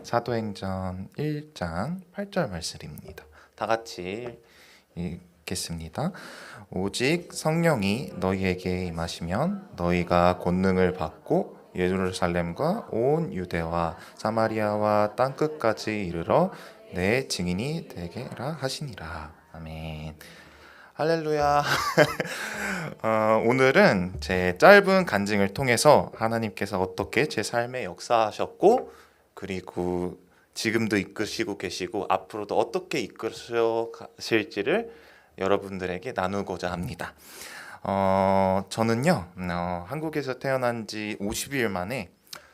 사도행전 1장 8절 말씀입니다. 다 같이 읽겠습니다. 오직 성령이 너희에게 임하시면 너희가 권능을 받고 예루살렘과 온 유대와 사마리아와 땅끝까지 이르러 내 증인이 되게라 하시니라. 아멘. 할렐루야. 오늘은 제 짧은 간증을 통해서 하나님께서 어떻게 제 삶에 역사하셨고, 그리고 지금도 이끄시고 계시고 앞으로도 어떻게 이끌어 가실지를 여러분들에게 나누고자 합니다. 저는요, 한국에서 태어난 지 50일 만에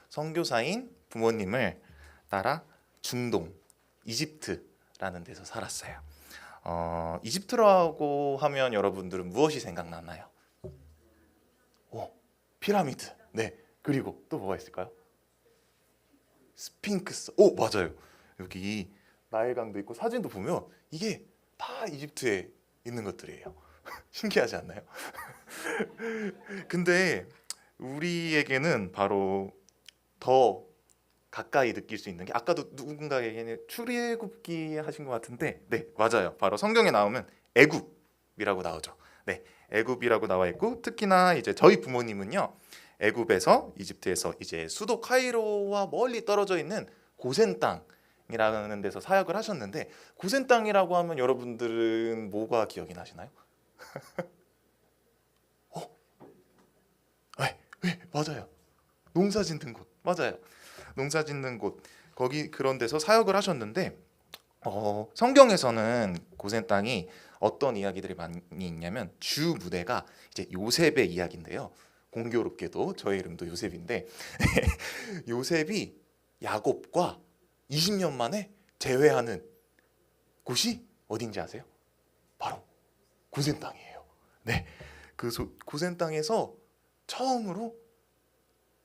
선교사인 부모님을 따라 중동, 이집트라는 데서 살았어요. 이집트라고 하면 여러분들은 무엇이 생각나나요? 피라미드. 네. 그리고 또 뭐가 있을까요? 스핑크스. 맞아요. 여기 나일강도 있고 사진도 보면 이게 다 이집트에 있는 것들이에요. 신기하지 않나요? 근데 우리에게는 바로 더 가까이 느낄 수 있는 게, 아까도 누군가에게는 출애굽기 하신 것 같은데, 네, 맞아요. 바로 성경에 나오면 애굽이라고 나오죠. 네, 애굽이라고 나와 있고, 특히나 이제 저희 부모님은요, 애굽에서, 이집트에서 이제 수도 카이로와 멀리 떨어져 있는 고센 땅이라는 데서 사역을 하셨는데, 고센 땅이라고 하면 여러분들은 뭐가 기억이 나시나요? 왜? 맞아요. 농사 짓는 곳. 맞아요. 농사 짓는 곳. 거기 그런 데서 사역을 하셨는데, 성경에서는 고센 땅이 어떤 이야기들이 많이 있냐면, 주 무대가 이제 요셉의 이야기인데요. 공교롭게도 저의 이름도 요셉인데 요셉이 야곱과 20년 만에 재회하는 곳이 어딘지 아세요? 바로 고센 땅이에요. 네, 그 고센 땅에서 처음으로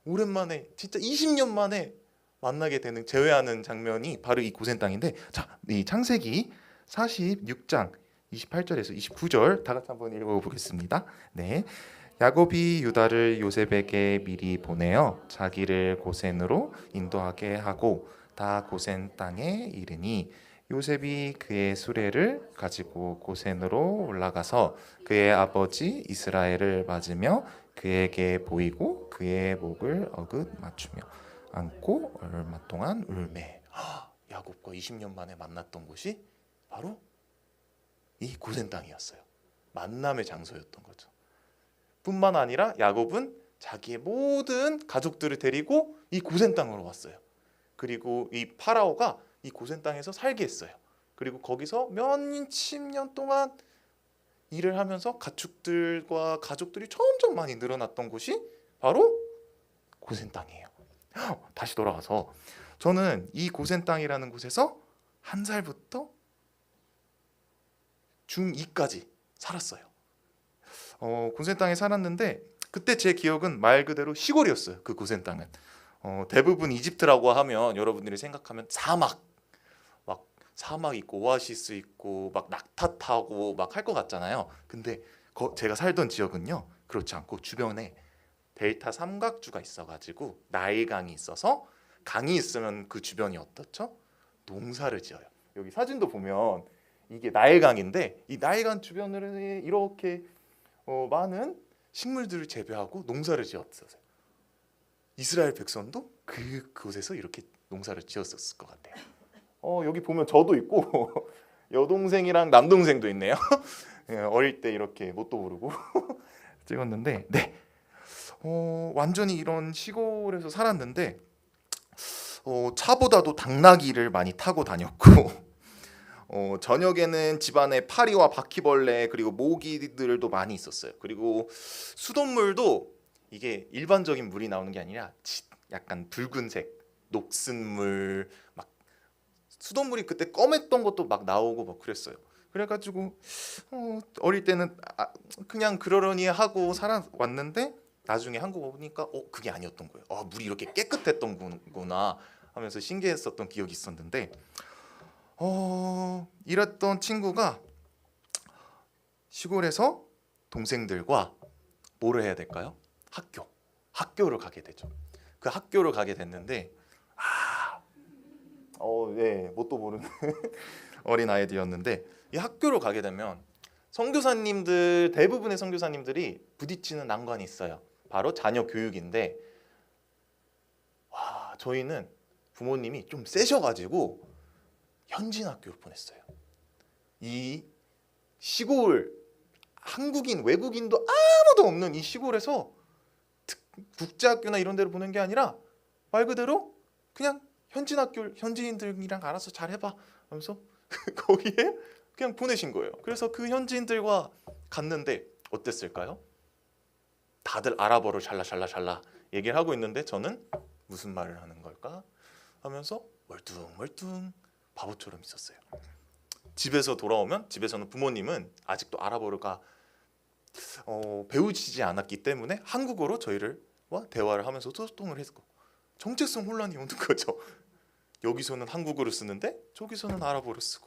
오랜만에, 진짜 20년 만에 만나게 되는, 재회하는 장면이 바로 이 고센 땅인데, 자, 이 창세기 46장 28절에서 29절 다 같이 한번 읽어보겠습니다. 네, 야곱이 유다를 요셉에게 미리 보내어 자기를 고센으로 인도하게 하고 다 고센 땅에 이르니, 요셉이 그의 수레를 가지고 고센으로 올라가서 그의 아버지 이스라엘을 맞으며 그에게 보이고 그의 목을 어긋 맞추며 안고 얼마 동안 울매. 야곱과 20년 만에 만났던 곳이 바로 이 고센 땅이었어요. 만남의 장소였던 거죠. 뿐만 아니라 야곱은 자기의 모든 가족들을 데리고 이 고센 땅으로 왔어요. 그리고 이 파라오가 이 고센 땅에서 살게 했어요. 그리고 거기서 몇십 년 동안 일을 하면서 가축들과 가족들이 점점 많이 늘어났던 곳이 바로 고센 땅이에요. 다시 돌아가서 저는 이 고센 땅이라는 곳에서 1살부터 중2까지 살았어요. 고센 땅에 살았는데, 그때 제 기억은 말 그대로 시골이었어요. 그 고센 땅은 대부분 이집트라고 하면 여러분들이 생각하면 사막 있고 오아시스 있고 막 낙타 타고 막 할 것 같잖아요. 근데 제가 살던 지역은요, 그렇지 않고 주변에 델타 삼각주가 있어가지고 나일강이 있어서, 강이 있으면 그 주변이 어떻죠? 농사를 지어요. 여기 사진도 보면 이게 나일강인데, 이 나일강 주변으로 이렇게 많은 식물들을 재배하고 농사를 지었어요. 이스라엘 백성도 그곳에서 이렇게 농사를 지었었을 것 같아요. 여기 보면 저도 있고 여동생이랑 남동생도 있네요. 어릴 때 이렇게 뭣도 모르고 찍었는데, 네, 완전히 이런 시골에서 살았는데, 차보다도 당나귀를 많이 타고 다녔고, 저녁에는 집안에 파리와 바퀴벌레 그리고 모기들도 많이 있었어요. 그리고 수돗물도 이게 일반적인 물이 나오는 게 아니라 약간 붉은색 녹슨 물, 막 수돗물이 그때 검했던 것도 막 나오고 막 그랬어요. 그래가지고 어릴 때는 그냥 그러려니 하고 살아왔는데, 나중에 한국 오니까 그게 아니었던 거예요. 물이 이렇게 깨끗했던 구나 하면서 신기했었던 기억이 있었는데, 이랬던 친구가 시골에서 동생들과 뭐를 해야 될까요? 학교를 가게 되죠. 그 학교를 가게 됐는데, 네, 뭣도 모르는 어린 아이들이었는데 이 학교로 가게 되면 선교사님들 대부분의 선교사님들이 부딪히는 난관이 있어요. 바로 자녀 교육인데 와 저희는 부모님이 좀 세셔가지고 현지인 학교를 보냈어요. 이 시골 한국인 외국인도 아무도 없는 이 시골에서 국제학교나 이런 데로 보낸 게 아니라 말 그대로 그냥 현지인들이랑 알아서 잘 해봐 하면서 거기에 그냥 보내신 거예요. 그래서 그 현지인들과 갔는데 어땠을까요? 다들 아랍어로 샬라 얘기를 하고 있는데 저는 무슨 말을 하는 걸까 하면서 멀뚱멀뚱 바보처럼 있었어요. 집에서 돌아오면 집에서는 부모님은 아직도 아랍어가 배우시지 않았기 때문에 한국어로 저희와 대화를 하면서 소통을 했고 정체성 혼란이 오는 거죠. 여기서는 한국어를 쓰는데 저기서는 아랍어를 쓰고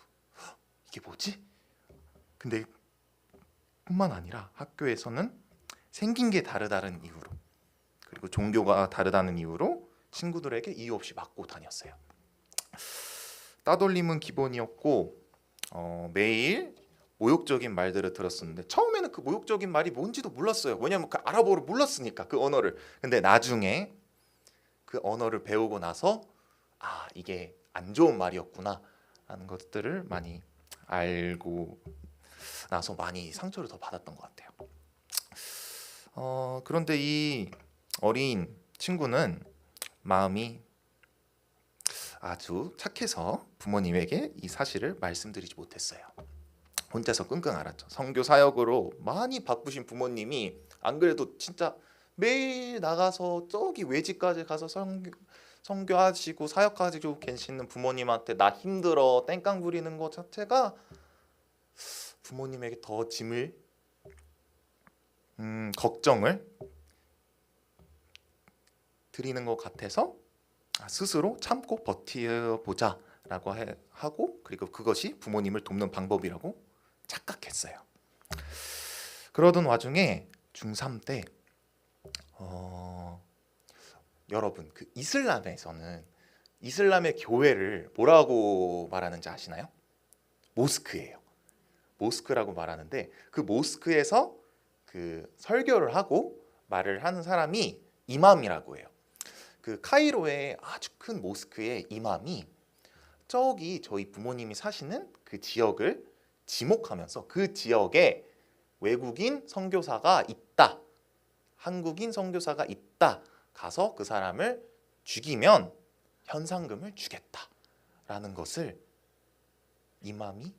이게 뭐지? 근데 뿐만 아니라 학교에서는 생긴 게 다르다는 이유로 그리고 종교가 다르다는 이유로 친구들에게 이유 없이 맞고 다녔어요. 따돌림은 기본이었고 매일 모욕적인 말들을 들었었는데 처음에는 그 모욕적인 말이 뭔지도 몰랐어요. 왜냐하면 그 아랍어를 몰랐으니까 그 언어를. 근데 나중에 그 언어를 배우고 나서 아 이게 안 좋은 말이었구나 라는 것들을 많이 알고 나서 많이 상처를 더 받았던 것 같아요. 그런데 이 어린 친구는 마음이 아주 착해서 부모님에게 이 사실을 말씀드리지 못했어요. 혼자서 끙끙 앓았죠. 선교 사역으로 많이 바쁘신 부모님이 안 그래도 진짜 매일 나가서 저기 외지까지 가서 선교하시고 사역하시고 계시는 부모님한테 나 힘들어 땡깡 부리는 것 자체가 부모님에게 더 짐을 걱정을 드리는 것 같아서 스스로 참고 버텨보자 라고 하고 그리고 그것이 부모님을 돕는 방법이라고 착각했어요. 그러던 와중에 중3 때 여러분 그 이슬람에서는 이슬람의 교회를 뭐라고 말하는지 아시나요? 모스크예요. 모스크라고 말하는데 그 모스크에서 그 설교를 하고 말을 하는 사람이 이맘이라고 해요. 그 카이로의 아주 큰 모스크의 이맘이 저기 저희 부모님이 사시는 그 지역을 지목하면서 그 지역에 외국인 선교사가 있다, 한국인 선교사가 있다, 가서 그 사람을 죽이면 현상금을 주겠다라는 것을 이맘이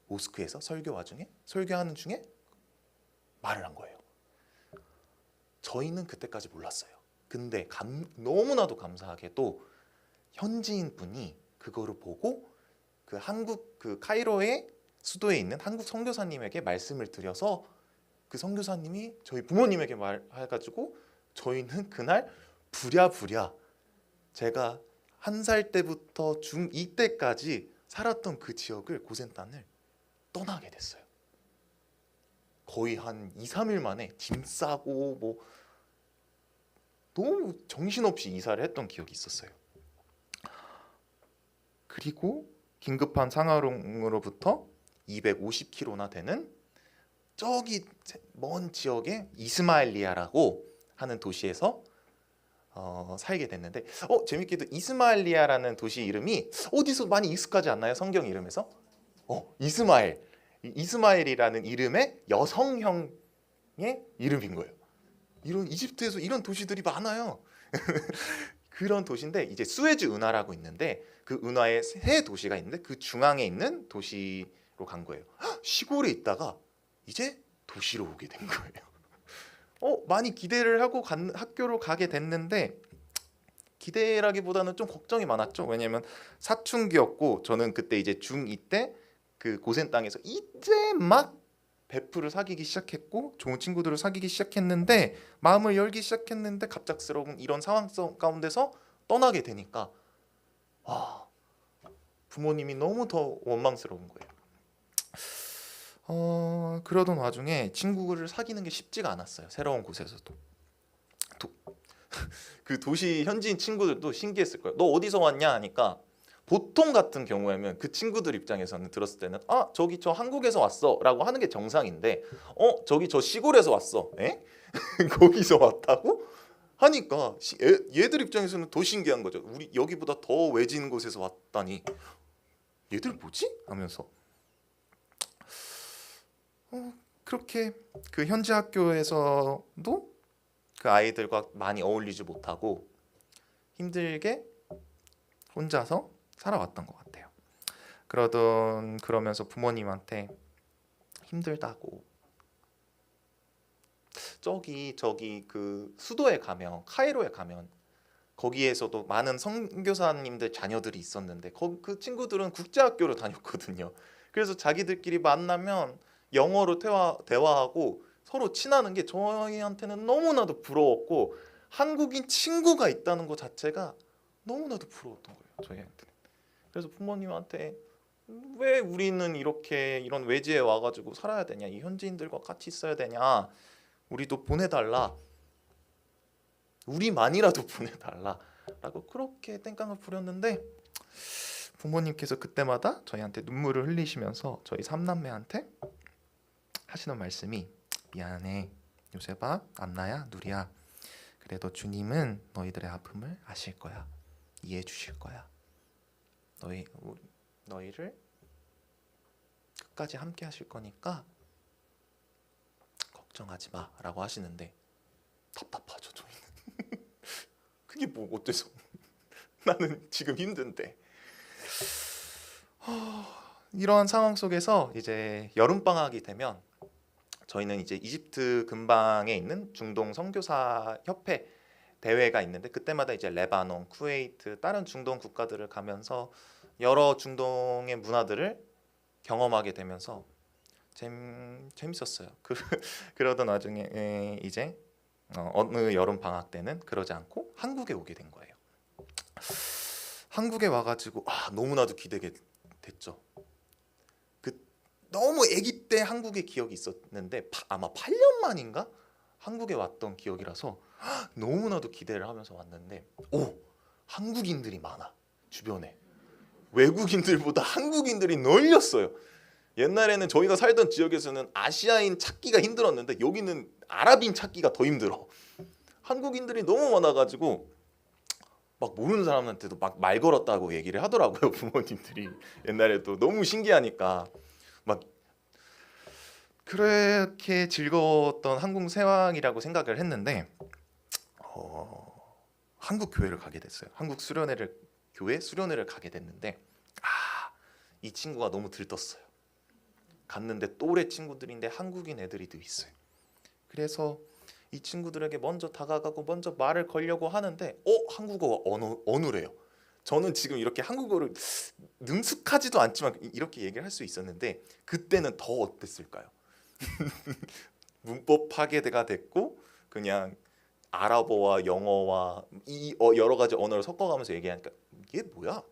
모스크에서 설교하는 중에 말을 한 거예요. 저희는 그때까지 몰랐어요. 근데 너무나도 감사하게도 현지인 분이 그거를 보고 그 한국 그 카이로의 수도에 있는 한국 선교사님에게 말씀을 드려서 그 선교사님이 저희 부모님에게 말해가지고 저희는 그날 부랴부랴 제가 1살 때부터 중2 때까지 살았던 그 지역을 고센단을 떠나게 됐어요. 거의 한 2, 3일 만에 짐 싸고 뭐 너무 정신없이 이사를 했던 기억이 있었어요. 그리고 긴급한 상하롱으로부터 250km나 되는 저기 먼 지역의 이스마일리아라고 하는 도시에서 살게 됐는데 재밌게도 이스마일리아라는 도시 이름이 어디서 많이 익숙하지 않나요? 성경 이름에서? 이스마일이라는 이름의 여성형의 이름인 거예요. 이런 이집트에서 이런 도시들이 많아요. 그런 도시인데 이제 수에즈 운하라고 있는데 그 운하에 3도시가 있는데 그 중앙에 있는 도시로 간 거예요. 시골에 있다가 이제 도시로 오게 된 거예요. 많이 기대를 하고 학교로 가게 됐는데 기대라기보다는 좀 걱정이 많았죠. 왜냐면 사춘기였고 저는 그때 이제 중2 때 그 고센 땅에서 이제 막 베프를 사귀기 시작했고 좋은 친구들을 사귀기 시작했는데 마음을 열기 시작했는데 갑작스러운 이런 상황 가운데서 떠나게 되니까 부모님이 너무 더 원망스러운 거예요. 그러던 와중에 친구를 사귀는 게 쉽지가 않았어요. 새로운 곳에서도. 그 도시 현지인 친구들도 신기했을 거예요. 너 어디서 왔냐 하니까 보통 같은 경우에는 그 친구들 입장에서는 들었을 때는 저기 저 한국에서 왔어 라고 하는 게 정상인데 저기 저 시골에서 왔어. 에? 거기서 왔다고? 하니까 얘들 입장에서는 더 신기한 거죠. 우리 여기보다 더 외진 곳에서 왔다니 얘들 뭐지? 하면서 그렇게 그 현지 학교에서도 그 아이들과 많이 어울리지 못하고 힘들게 혼자서 살아왔던 것 같아요. 그러면서 부모님한테 힘들다고 저기 그 수도에 가면 카이로에 가면 거기에서도 많은 선교사님들 자녀들이 있었는데 그 친구들은 국제학교를 다녔거든요. 그래서 자기들끼리 만나면 영어로 대화하고 서로 친하는 게 저희한테는 너무나도 부러웠고 한국인 친구가 있다는 것 자체가 너무나도 부러웠던 거예요. 저희한테는. 그래서 부모님한테 왜 우리는 이런 외지에 와가지고 살아야 되냐, 이 현지인들과 같이 있어야 되냐, 우리도 보내달라, 우리만이라도 보내달라라고 그렇게 땡깡을 부렸는데 부모님께서 그때마다 저희한테 눈물을 흘리시면서 저희 삼남매한테 하시는 말씀이 미안해 요셉아, 안나야, 누리야, 그래도 주님은 너희들의 아픔을 아실 거야, 이해해 주실 거야, 너희를 끝까지 함께 하실 거니까 걱정하지 마라고 하시는데 답답하죠 저희는. 그게 뭐 어때서? 나는 지금 힘든데. 이러한 상황 속에서 이제 여름 방학이 되면 저희는 이제 이집트 근방에 있는 중동 선교사 협회 대회가 있는데 그때마다 이제 레바논, 쿠웨이트, 다른 중동 국가들을 가면서 여러 중동의 문화들을 경험하게 되면서 재밌었어요. 그러던 와중에 이제 어느 여름 방학 때는 그러지 않고 한국에 오게 된 거예요. 한국에 와가지고 너무나도 기대게 됐죠. 너무 아기 때 한국의 기억이 있었는데 아마 8년 만인가 한국에 왔던 기억이라서 너무나도 기대를 하면서 왔는데 한국인들이 많아. 주변에 외국인들보다 한국인들이 널렸어요. 옛날에는 저희가 살던 지역에서는 아시아인 찾기가 힘들었는데 여기는 아랍인 찾기가 더 힘들어. 한국인들이 너무 많아가지고 막 모르는 사람한테도 막 말 걸었다고 얘기를 하더라고요. 부모님들이. 옛날에도 너무 신기하니까 막 그렇게 즐거웠던 한국 생활이라고 생각을 했는데 한국 교회를 가게 됐어요. 한국 교회 수련회를 가게 됐는데 이 친구가 너무 들떴어요. 갔는데 또래 친구들인데 한국인 애들이 있어요. 그래서 이 친구들에게 먼저 다가가고 먼저 말을 걸려고 하는데 한국어가 어눌해요. 저는 지금 이렇게 한국어를 능숙하지도 않지만 이렇게 얘기를 할 수 있었는데 그때는 더 어땠을까요? 문법 파괴가 됐고 그냥 아랍어와 영어와 이 여러 가지 언어를 섞어가면서 얘기하니까 이게 뭐야?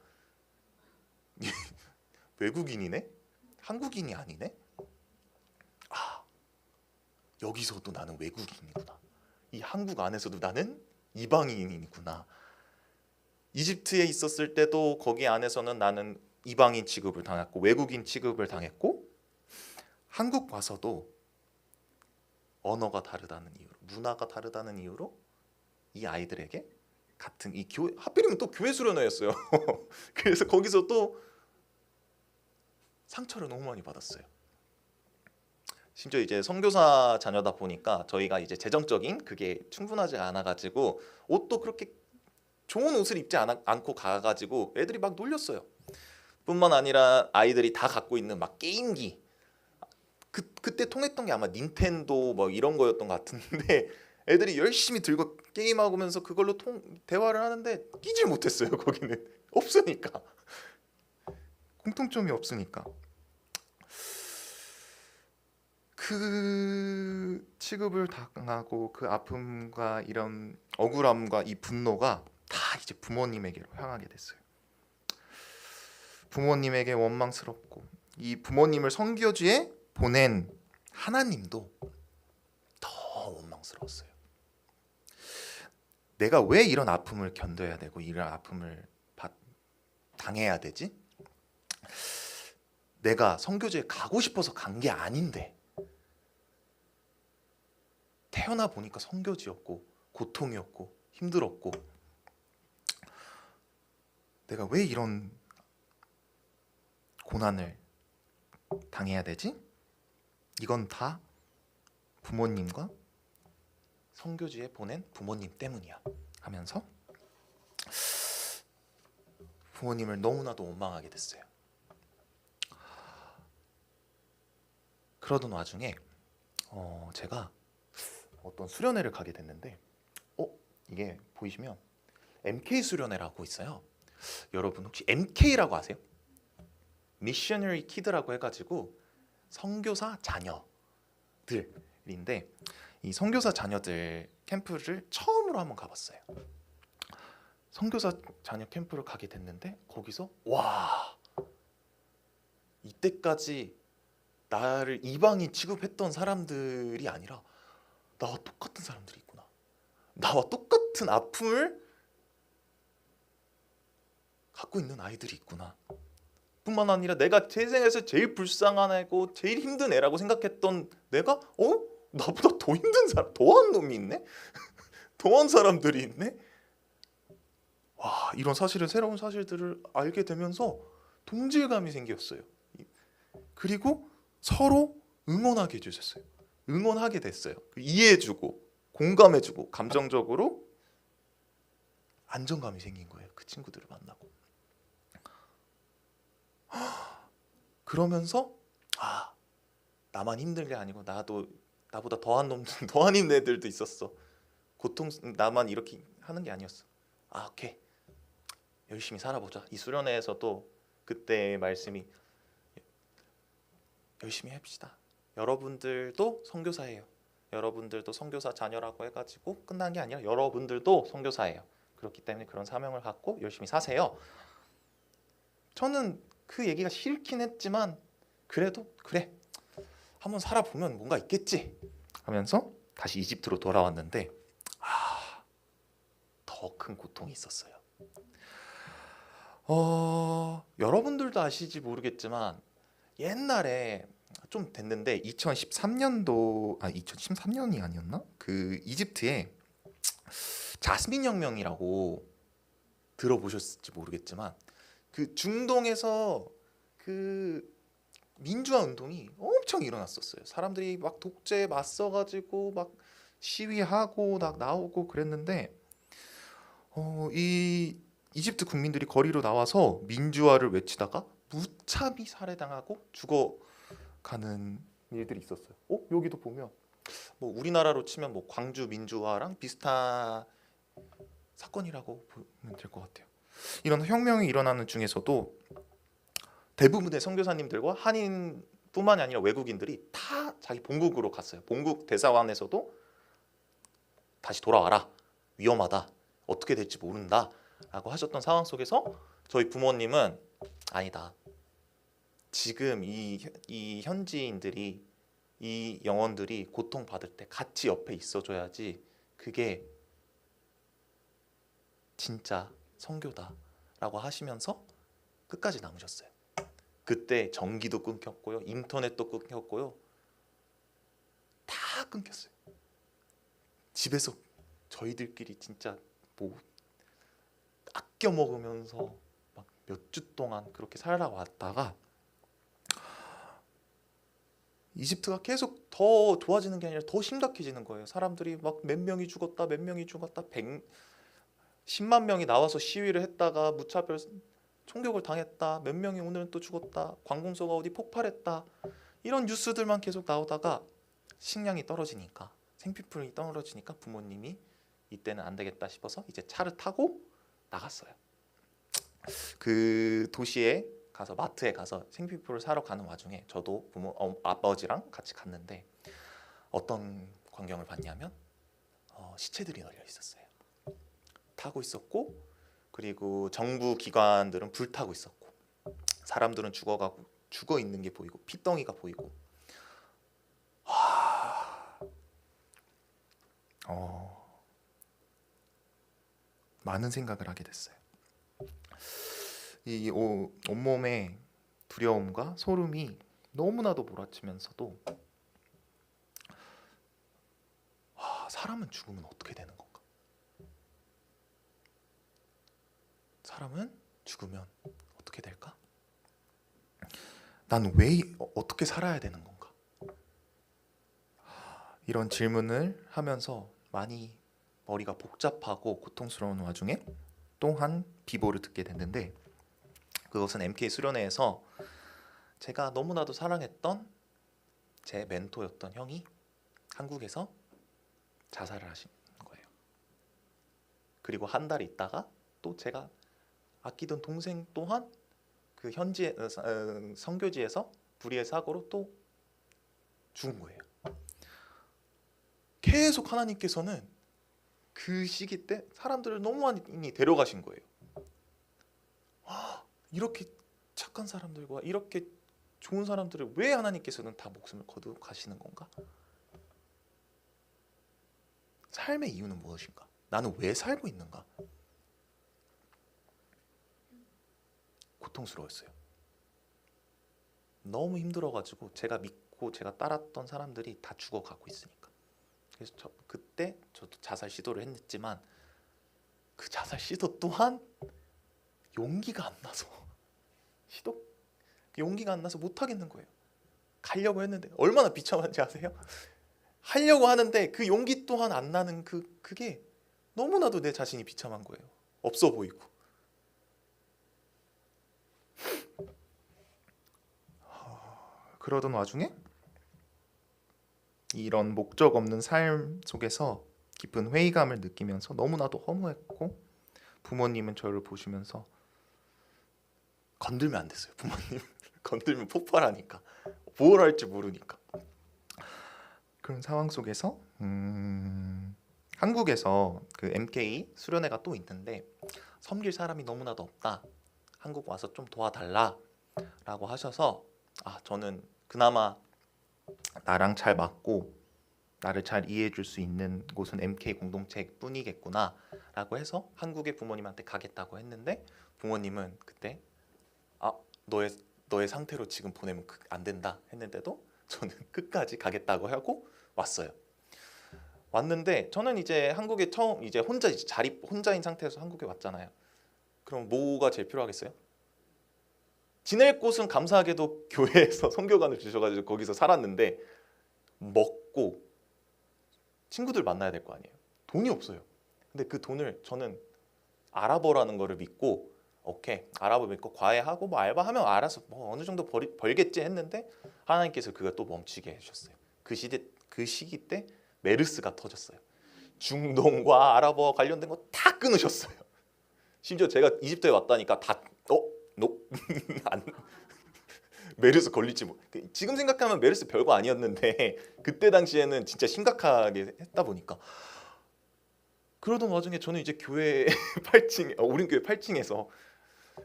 외국인이네? 한국인이 아니네? 여기서도 나는 외국인이구나. 이 한국 안에서도 나는 이방인이구나. 이집트에 있었을 때도 거기 안에서는 나는 이방인 취급을 당했고 외국인 취급을 당했고 한국 와서도 언어가 다르다는 이유로, 문화가 다르다는 이유로 이 아이들에게 같은 이 교회, 하필이면 또 교회 수련회였어요. 그래서 거기서 또 상처를 너무 많이 받았어요. 심지어 이제 선교사 자녀다 보니까 저희가 이제 재정적인 그게 충분하지 않아가지고 옷도 그렇게 좋은 옷을 입지 않고 가가지고 애들이 막 놀렸어요. 뿐만 아니라 아이들이 다 갖고 있는 막 게임기, 그때 통했던 게 아마 닌텐도 뭐 이런 거였던 것 같은데 애들이 열심히 들고 게임하면서 그걸로 대화를 하는데 끼질 못했어요. 거기는 없으니까, 공통점이 없으니까. 그 취급을 당하고 그 아픔과 이런 억울함과 이 분노가 다 이제 부모님에게로 향하게 됐어요. 부모님에게 원망스럽고 이 부모님을 선교지에 보낸 하나님도 더 원망스러웠어요. 내가 왜 이런 아픔을 견뎌야 되고 이런 아픔을 당해야 되지? 내가 선교지에 가고 싶어서 간 게 아닌데 태어나 보니까 선교지였고 고통이었고 힘들었고 내가 왜 이런 고난을 당해야 되지? 이건 다 부모님과 선교지에 보낸 부모님 때문이야 하면서 부모님을 너무나도 원망하게 됐어요. 그러던 와중에 제가 어떤 수련회를 가게 됐는데 이게 보이시면 MK 수련회라고 있어요. 여러분 혹시 MK라고 아세요? Missionary Kid라고 해가지고 선교사 자녀들인데 이 선교사 자녀들 캠프를 처음으로 한번 가봤어요. 선교사 자녀 캠프를 가게 됐는데 거기서 와 이때까지 나를 이방인 취급했던 사람들이 아니라 나와 똑같은 사람들이 있구나. 나와 똑같은 아픔을 갖고 있는 아이들이 있구나. 뿐만 아니라 내가 제 생에서 제일 불쌍한 애고 제일 힘든 애라고 생각했던 내가 나보다 더 힘든 사람, 더한 놈이 있네? 더한 사람들이 있네? 와, 이런 사실을 새로운 사실들을 알게 되면서 동질감이 생겼어요. 그리고 서로 응원하게 해주셨어요. 응원하게 됐어요. 이해해주고 공감해주고 감정적으로 안정감이 생긴 거예요. 그 친구들을 만나고. 그러면서 나만 힘든 게 아니고 나보다 더한 놈들, 더한 힘든 애들도 있었어. 나만 이렇게 하는 게 아니었어. 오케이. 열심히 살아보자. 이 수련회에서도 그때 말씀이 열심히 합시다. 여러분들도 선교사예요. 여러분들도 선교사 자녀라고 해가지고 끝난 게 아니라 여러분들도 선교사예요. 그렇기 때문에 그런 사명을 갖고 열심히 사세요. 저는 그 얘기가 싫긴 했지만 그래도 그래 한번 살아보면 뭔가 있겠지 하면서 다시 이집트로 돌아왔는데 더 큰 고통이 있었어요. 여러분들도 아실지 모르겠지만 옛날에 좀 됐는데 2013년이 아니었나? 그 이집트에 자스민 혁명이라고 들어보셨을지 모르겠지만 그 중동에서 그 민주화 운동이 엄청 일어났었어요. 사람들이 막 독재에 맞서가지고 막 시위하고 막 나오고 그랬는데 이 이집트 국민들이 거리로 나와서 민주화를 외치다가 무참히 살해당하고 죽어가는 일들이 있었어요. 여기도 보면 뭐 우리나라로 치면 뭐 광주 민주화랑 비슷한 사건이라고 보면 될 것 같아요. 이런 혁명이 일어나는 중에서도 대부분의 선교사님들과 한인뿐만이 아니라 외국인들이 다 자기 본국으로 갔어요. 본국 대사관에서도 다시 돌아와라. 위험하다. 어떻게 될지 모른다. 라고 하셨던 상황 속에서 저희 부모님은 아니다. 지금 이 현지인들이 이 영혼들이 고통받을 때 같이 옆에 있어줘야지 그게 진짜 선교다라고 하시면서 끝까지 남으셨어요. 그때 전기도 끊겼고요. 인터넷도 끊겼고요. 다 끊겼어요. 집에서 저희들끼리 진짜 뭐 아껴 먹으면서 막 몇 주 동안 그렇게 살아왔다가 이집트가 계속 더 좋아지는 게 아니라 더 심각해지는 거예요. 사람들이 막 몇 명이 죽었다, 10만 명이 나와서 시위를 했다가 무차별 총격을 당했다. 몇 명이 오늘은 또 죽었다. 관공서가 어디 폭발했다. 이런 뉴스들만 계속 나오다가 식량이 떨어지니까 생필품이 떨어지니까 부모님이 이때는 안 되겠다 싶어서 이제 차를 타고 나갔어요. 그 도시에 가서 마트에 가서 생필품을 사러 가는 와중에 저도 아버지랑 같이 갔는데 어떤 광경을 봤냐면 시체들이 널려 있었어요. 타고 있었고 그리고 정부 기관들은 불타고 있었고 사람들은 죽어 있는 게 보이고 피덩이가 보이고 많은 생각을 하게 됐어요. 이 온몸에 두려움과 소름이 너무나도 몰아치면서도 사람은 죽으면 어떻게 되는 건가? 사람은 죽으면 어떻게 될까? 난 왜 어떻게 살아야 되는 건가? 이런 질문을 하면서 많이 머리가 복잡하고 고통스러운 와중에 또한 비보를 듣게 됐는데, 그것은 MK 수련회에서 제가 너무나도 사랑했던 제 멘토였던 형이 한국에서 자살을 하신 거예요. 그리고 한 달 있다가 또 제가 아끼던 동생 또한 그 현지 선교지에서 불의의 사고로 또 죽은 거예요. 계속 하나님께서는 그 시기 때 사람들을 너무 많이 데려가신 거예요. 이렇게 착한 사람들과 이렇게 좋은 사람들을 왜 하나님께서는 다 목숨을 거두고 가시는 건가? 삶의 이유는 무엇인가? 나는 왜 살고 있는가? 고통스러웠어요. 너무 힘들어가지고 제가 믿고 제가 따랐던 사람들이 다 죽어가고 있으니까. 그래서 그때 저도 자살 시도를 했지만 그 자살 시도 또한 용기가 안 나서 용기가 안 나서 못 하겠는 거예요. 가려고 했는데 얼마나 비참한지 아세요? 하려고 하는데 그 용기 또한 안 나는 그게 너무나도 내 자신이 비참한 거예요. 없어 보이고. 그러던 와중에 이런 목적 없는 삶 속에서 깊은 회의감을 느끼면서 너무나도 허무했고, 부모님은 저를 보시면서 건들면 안 됐어요. 부모님 건들면 폭발하니까, 뭘 할지 모르니까. 그런 상황 속에서 한국에서 그 MK 수련회가 또 있는데 섬길 사람이 너무나도 없다, 한국 와서 좀 도와달라 라고 하셔서, 저는 그나마 나랑 잘 맞고 나를 잘 이해해 줄 수 있는 곳은 MK 공동체뿐이겠구나 라고 해서 한국의 부모님한테 가겠다고 했는데, 부모님은 그때 너의 상태로 지금 보내면 안 된다 했는데도 저는 끝까지 가겠다고 하고 왔어요. 왔는데 저는 이제 한국에 처음 이제 혼자인 상태에서 한국에 왔잖아요. 그럼 뭐가 제일 필요하겠어요? 지낼 곳은 감사하게도 교회에서 선교관을 주셔가지고 거기서 살았는데, 먹고 친구들 만나야 될 거 아니에요. 돈이 없어요. 근데 그 돈을 저는 아랍어라는 거를 믿고, 오케이 아랍어 믿고 과외하고 뭐 알바하면 알아서 뭐 어느 정도 벌겠지 했는데, 하나님께서 그걸 또 멈추게 해주셨어요. 그 시기 때 메르스가 터졌어요. 중동과 아랍어 관련된 거 다 끊으셨어요. 심지어 제가 이집트에 왔다니까 다 메르스 걸리지 뭐. 지금 생각하면 메르스 별거 아니었는데 그때 당시에는 진짜 심각하게 했다 보니까. 그러던 와중에 저는 이제 교회 8층, 우린 교회 8층에서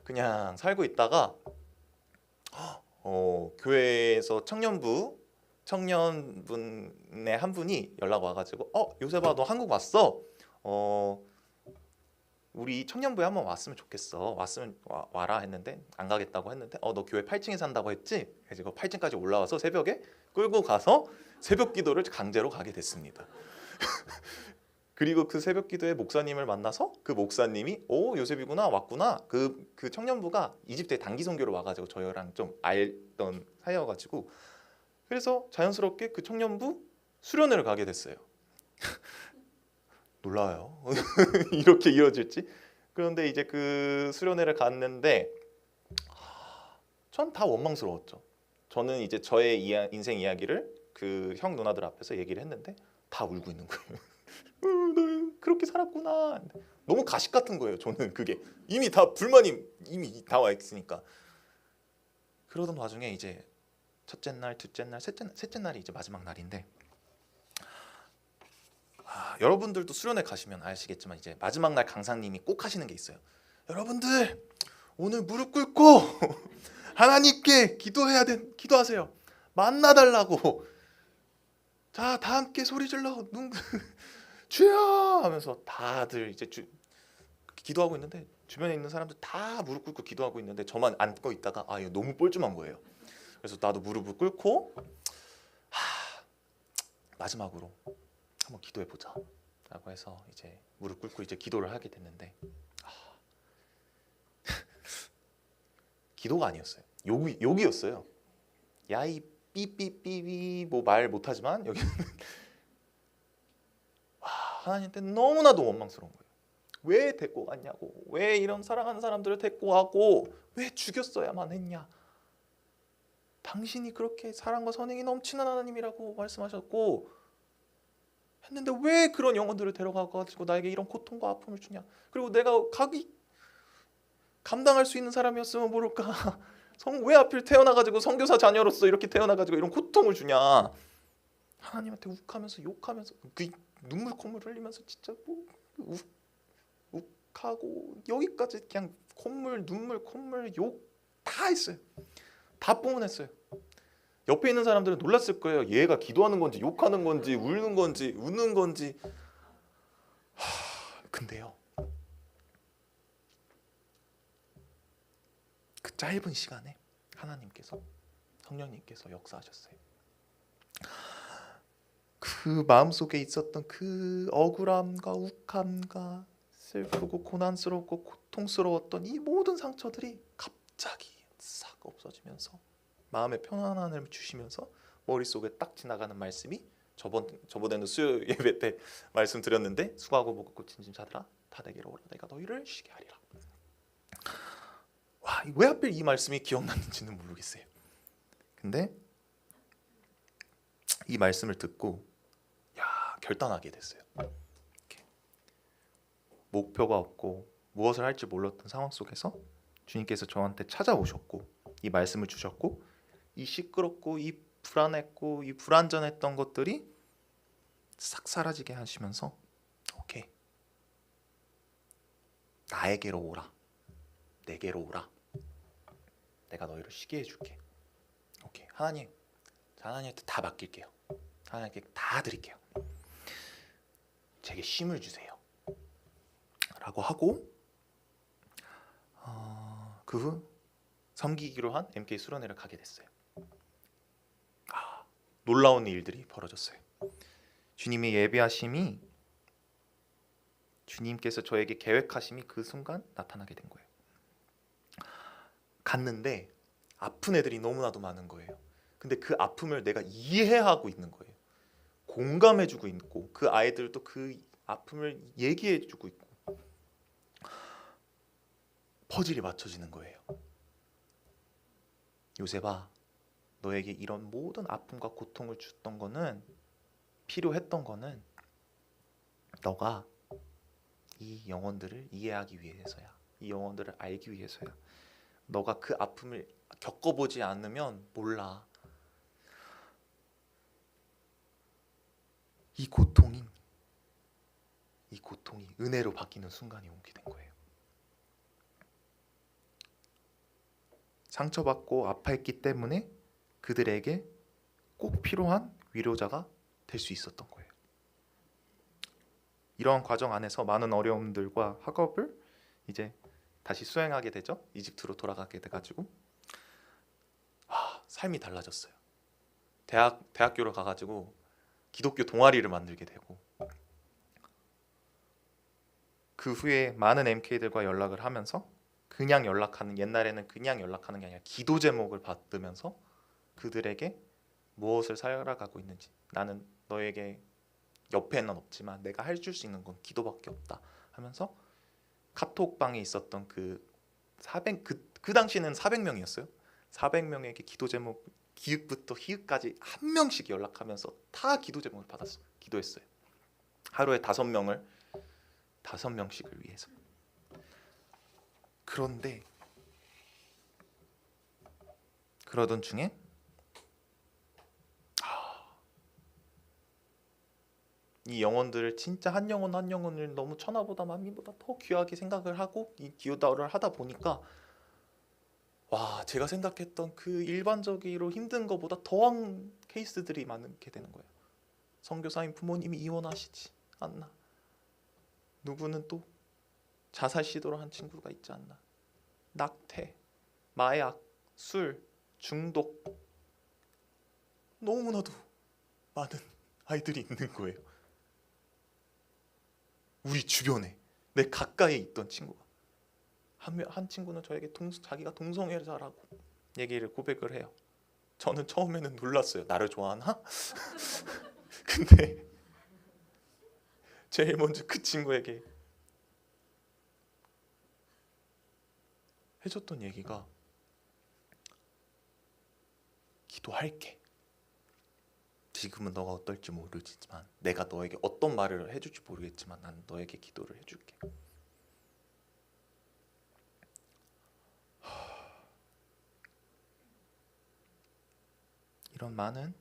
그냥 살고 있다가 교회에서 청년분의 한 분이 연락 와가지고 요셉아 너 한국 왔어? 우리 청년부에 한번 왔으면 좋겠어. 왔으면 와라 했는데 안 가겠다고 했는데 너 교회 8층에 산다고 했지? 그래서 8층까지 올라와서 새벽에 끌고 가서 새벽 기도를 강제로 가게 됐습니다. 그리고 그 새벽 기도에 목사님을 만나서 그 목사님이 요셉이구나 왔구나. 그 청년부가 이집트에 단기 선교로 와가지고 저희랑 좀 알던 사이여가지고, 그래서 자연스럽게 그 청년부 수련회를 가게 됐어요. 놀라요. 이렇게 이어질지. 그런데 이제 그 수련회를 갔는데 전 다 원망스러웠죠. 저는 이제 저의 인생 이야기를 그 형 누나들 앞에서 얘기를 했는데 다 울고 있는 거예요. 너 그렇게 살았구나. 너무 가식 같은 거예요. 저는 그게 이미 다 불만이 이미 다 와 있으니까. 그러던 와중에 이제 첫째 날, 둘째 날, 셋째 날이 이제 마지막 날인데, 여러분들도 수련회 가시면 아시겠지만 이제 마지막 날 강사님이 꼭 하시는 게 있어요. 여러분들 오늘 무릎 꿇고 하나님께 기도하세요. 만나달라고. 자, 다 함께 소리 질러 주여 하면서 다들 이제 기도하고 있는데 주변에 있는 사람들 다 무릎 꿇고 기도하고 있는데 저만 앉고 있다가 이거 너무 뻘쭘한 거예요. 그래서 나도 무릎을 꿇고 마지막으로 한번 기도해 보자 라고 해서 이제 무릎 꿇고 이제 기도를 하게 됐는데 기도가 아니었어요. 욕이었어요. 야 이 삐삐삐삐 뭐 말 못하지만 여기는 하나님한테 너무나도 원망스러운 거예요. 왜 데리고 갔냐고, 왜 이런 사랑하는 사람들을 데리고 가고 왜 죽였어야만 했냐. 당신이 그렇게 사랑과 선행이 넘치는 하나님이라고 말씀하셨고 했는데 왜 그런 영혼들을 데려가가지고 나에게 이런 고통과 아픔을 주냐. 그리고 내가 감당할 수 있는 사람이었으면 모를까. 왜 하필 태어나가지고 선교사 자녀로서 이렇게 태어나가지고 이런 고통을 주냐. 하나님한테 욱하면서 욕하면서 그 눈물 콧물 흘리면서 진짜 뭐 욱하고 여기까지 그냥 콧물 눈물 콧물 욕 다 했어요. 다 뿜어냈어요. 옆에 있는 사람들은 놀랐을 거예요. 얘가 기도하는 건지 욕하는 건지 울는 건지 우는 건지. 근데요, 그 짧은 시간에 하나님께서 성령님께서 역사하셨어요. 그 마음속에 있었던 그 억울함과 욱함과 슬프고 고난스럽고 고통스러웠던 이 모든 상처들이 갑자기 싹 없어지면서 마음의 편안함을 주시면서 머릿속에 딱 지나가는 말씀이 저번에는 수요 예배 때 말씀드렸는데 수고하고 무겁고 꽂힌 짐 자들아 다 내게로 오라 내가 너희를 쉬게 하리라. 왜 하필 이 말씀이 기억났는지는 모르겠어요. 근데 이 말씀을 듣고 결단하게 됐어요. 이렇게. 목표가 없고 무엇을 할지 몰랐던 상황 속에서 주님께서 저한테 찾아오셨고 이 말씀을 주셨고 이 시끄럽고 이 불안했고 이 불안전했던 것들이 싹 사라지게 하시면서 오케이, 나에게로 오라, 내게로 오라, 내가 너희를 쉬게 해줄게. 오케이, 하나님한테 다 맡길게요. 하나님께 다 드릴게요. 제게 쉼을 주세요 라고 하고 그 후 섬기기로 한 MK 수련회를 가게 됐어요. 놀라운 일들이 벌어졌어요. 주님의 예비하심이 주님께서 저에게 계획하심이 그 순간 나타나게 된 거예요. 갔는데 아픈 애들이 너무나도 많은 거예요. 근데 그 아픔을 내가 이해하고 있는 거예요. 공감해주고 있고 그 아이들도 그 아픔을 얘기해주고 있고 퍼즐이 맞춰지는 거예요. 요셉아, 너에게 이런 모든 아픔과 고통을 줬던 거는 필요했던 거는 너가 이 영혼들을 이해하기 위해서야. 이 영혼들을 알기 위해서야. 너가 그 아픔을 겪어보지 않으면 몰라. 이 고통이 은혜로 바뀌는 순간이 오게 된 거예요. 상처받고 아파했기 때문에 그들에게 꼭 필요한 위로자가 될 수 있었던 거예요. 이러한 과정 안에서 많은 어려움들과 학업을 이제 다시 수행하게 되죠. 이집트로 돌아가게 돼가지고 삶이 달라졌어요. 대학교를 가가지고 기독교 동아리를 만들게 되고 그 후에 많은 MK들과 연락을 하면서 옛날에는 그냥 연락하는 게 아니라 기도 제목을 받으면서 그들에게 무엇을 살아가고 있는지, 나는 너에게 옆에는 없지만 내가 해줄 수 있는 건 기도밖에 없다 하면서 카톡방에 있었던 그 당시는 400명이었어요. 400명에게 기도 제목 기읍부터 희읍까지 한 명씩 연락하면서 다 기도 제목을 받았어요. 기도했어요. 하루에 5명씩을 위해서. 그런데 그러던 중에 이 영혼들을 진짜 한 영혼 한 영혼을 너무 천하보다 만민보다 더 귀하게 생각을 하고 이 기도를 하다 보니까 제가 생각했던 그 일반적으로 힘든 것보다 더한 케이스들이 많게 되는 거예요. 선교사님 부모님이 이혼하시지 않나, 누구는 또 자살 시도를 한 친구가 있지 않나. 낙태, 마약, 술, 중독, 너무나도 많은 아이들이 있는 거예요. 우리 주변에, 내 가까이에 있던 친구가. 한 친구는 저에게 자기가 동성애자라고 얘기를 고백을 해요. 저는 처음에는 놀랐어요. 나를 좋아하나? 근데 제일 먼저 그 친구에게 해줬던 얘기가, 기도할게. 지금은 너가 어떨지 모르지만, 내가 너에게 어떤 말을 해줄지 모르겠지만 난 너에게 기도를 해줄게. 이런 많은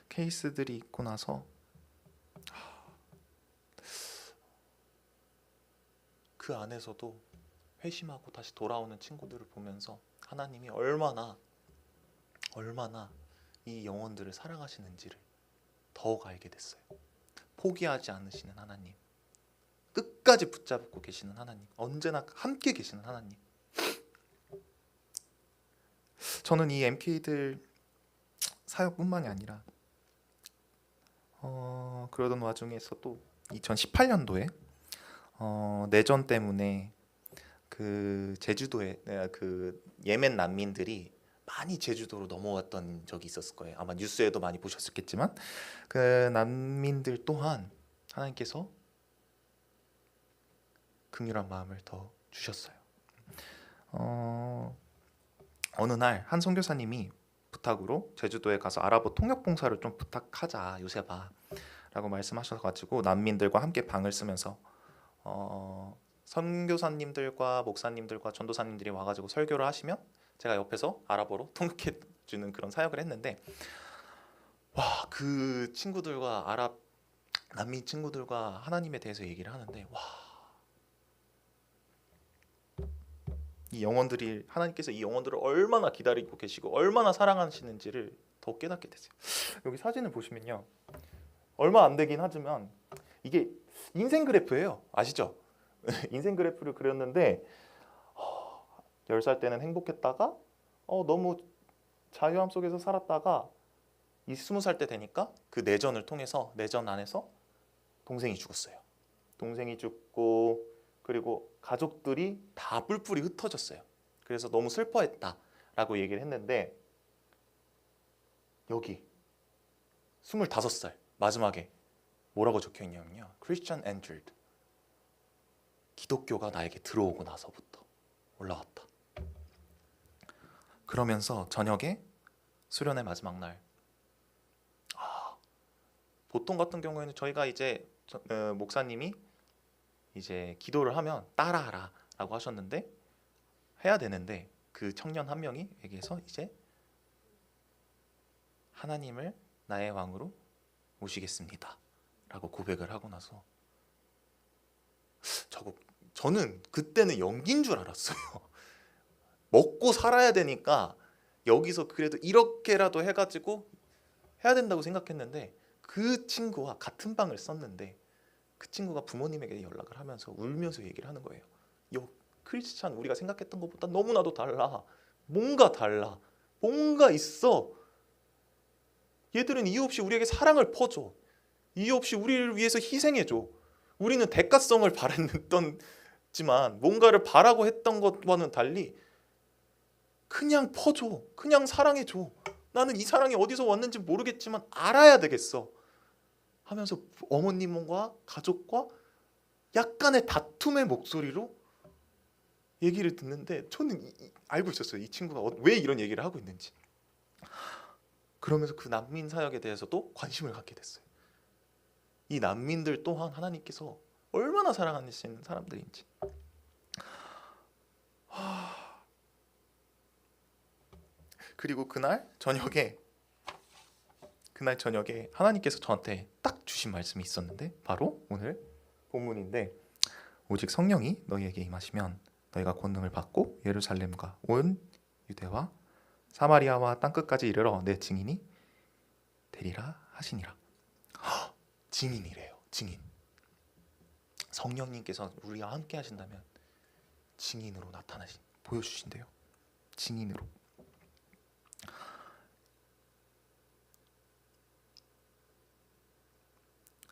케이스들이 있고 나서 그 안에서도 회심하고 다시 돌아오는 친구들을 보면서 하나님이 얼마나 이 영혼들을 사랑하시는지를 더욱 알게 됐어요. 포기하지 않으시는 하나님, 끝까지 붙잡고 계시는 하나님, 언제나 함께 계시는 하나님. 저는 이 MK들 사역뿐만이 아니라 그러던 와중에서도 2018년도에 내전 때문에 그 제주도에 그 예멘 난민들이 많이 제주도로 넘어왔던 적이 있었을 거예요. 아마 뉴스에도 많이 보셨겠지만 그 난민들 또한 하나님께서 긍휼한 마음을 더 주셨어요. 어느 날 한 선교사님이 부탁으로 제주도에 가서 아랍어 통역 봉사를 좀 부탁하자 요셉아 라고 말씀하셔가지고 난민들과 함께 방을 쓰면서 선교사님들과 목사님들과 전도사님들이 와가지고 설교를 하시면 제가 옆에서 아랍어로 통역해 주는 그런 사역을 했는데, 와, 그 친구들과 아랍 난민 친구들과 하나님에 대해서 얘기를 하는데, 와, 이 영혼들이, 하나님께서 이 영혼들을 얼마나 기다리고 계시고 얼마나 사랑하시는지를 더 깨닫게 됐어요. 여기 사진을 보시면요, 얼마 안 되긴 하지만 이게 인생 그래프예요. 아시죠? 인생 그래프를 그렸는데 10살 때는 행복했다가 너무 자유함 속에서 살았다가 이 20살 때 되니까 그 내전을 통해서, 내전 안에서 동생이 죽었어요. 동생이 죽고 그리고 가족들이 다 뿔뿔이 흩어졌어요. 그래서 너무 슬퍼했다라고 얘기를 했는데, 여기 25살 마지막에 뭐라고 적혀 있냐면요, Christian entered, 기독교가 나에게 들어오고 나서부터 올라왔다. 그러면서 저녁에 수련의 마지막 날, 보통 같은 경우에는 저희가 이제 목사님이 이제 기도를 하면 따라하라 라고 하셨는데, 해야 되는데 그 청년 한 명이 얘기해서 이제 하나님을 나의 왕으로 모시겠습니다 라고 고백을 하고 나서 저는 그때는 연기인 줄 알았어요. 먹고 살아야 되니까 여기서 그래도 이렇게라도 해가지고 해야 된다고 생각했는데, 그 친구와 같은 방을 썼는데 그 친구가 부모님에게 연락을 하면서 울면서 얘기를 하는 거예요. 크리스찬 우리가 생각했던 것보다 너무나도 달라. 뭔가 달라. 뭔가 있어. 얘들은 이유 없이 우리에게 사랑을 퍼줘. 이유 없이 우리를 위해서 희생해줘. 우리는 대가성을 바랬지만 뭔가를 바라고 했던 것과는 달리 그냥 퍼줘. 그냥 사랑해줘. 나는 이 사랑이 어디서 왔는지 모르겠지만 알아야 되겠어 하면서 어머님과 가족과 약간의 다툼의 목소리로 얘기를 듣는데, 저는 알고 있었어요. 이 친구가 왜 이런 얘기를 하고 있는지. 그러면서 그 난민 사역에 대해서도 관심을 갖게 됐어요. 이 난민들 또한 하나님께서 얼마나 사랑하시는 사람들인지. 그리고 그날 저녁에 하나님께서 저한테 딱 주신 말씀이 있었는데, 바로 오늘 본문인데, 오직 성령이 너희에게 임하시면 너희가 권능을 받고 예루살렘과 온 유대와 사마리아와 땅끝까지 이르러 내 증인이 되리라 하시니라. 증인이래요. 증인. 성령님께서 우리와 함께 하신다면 증인으로 보여주신대요. 증인으로.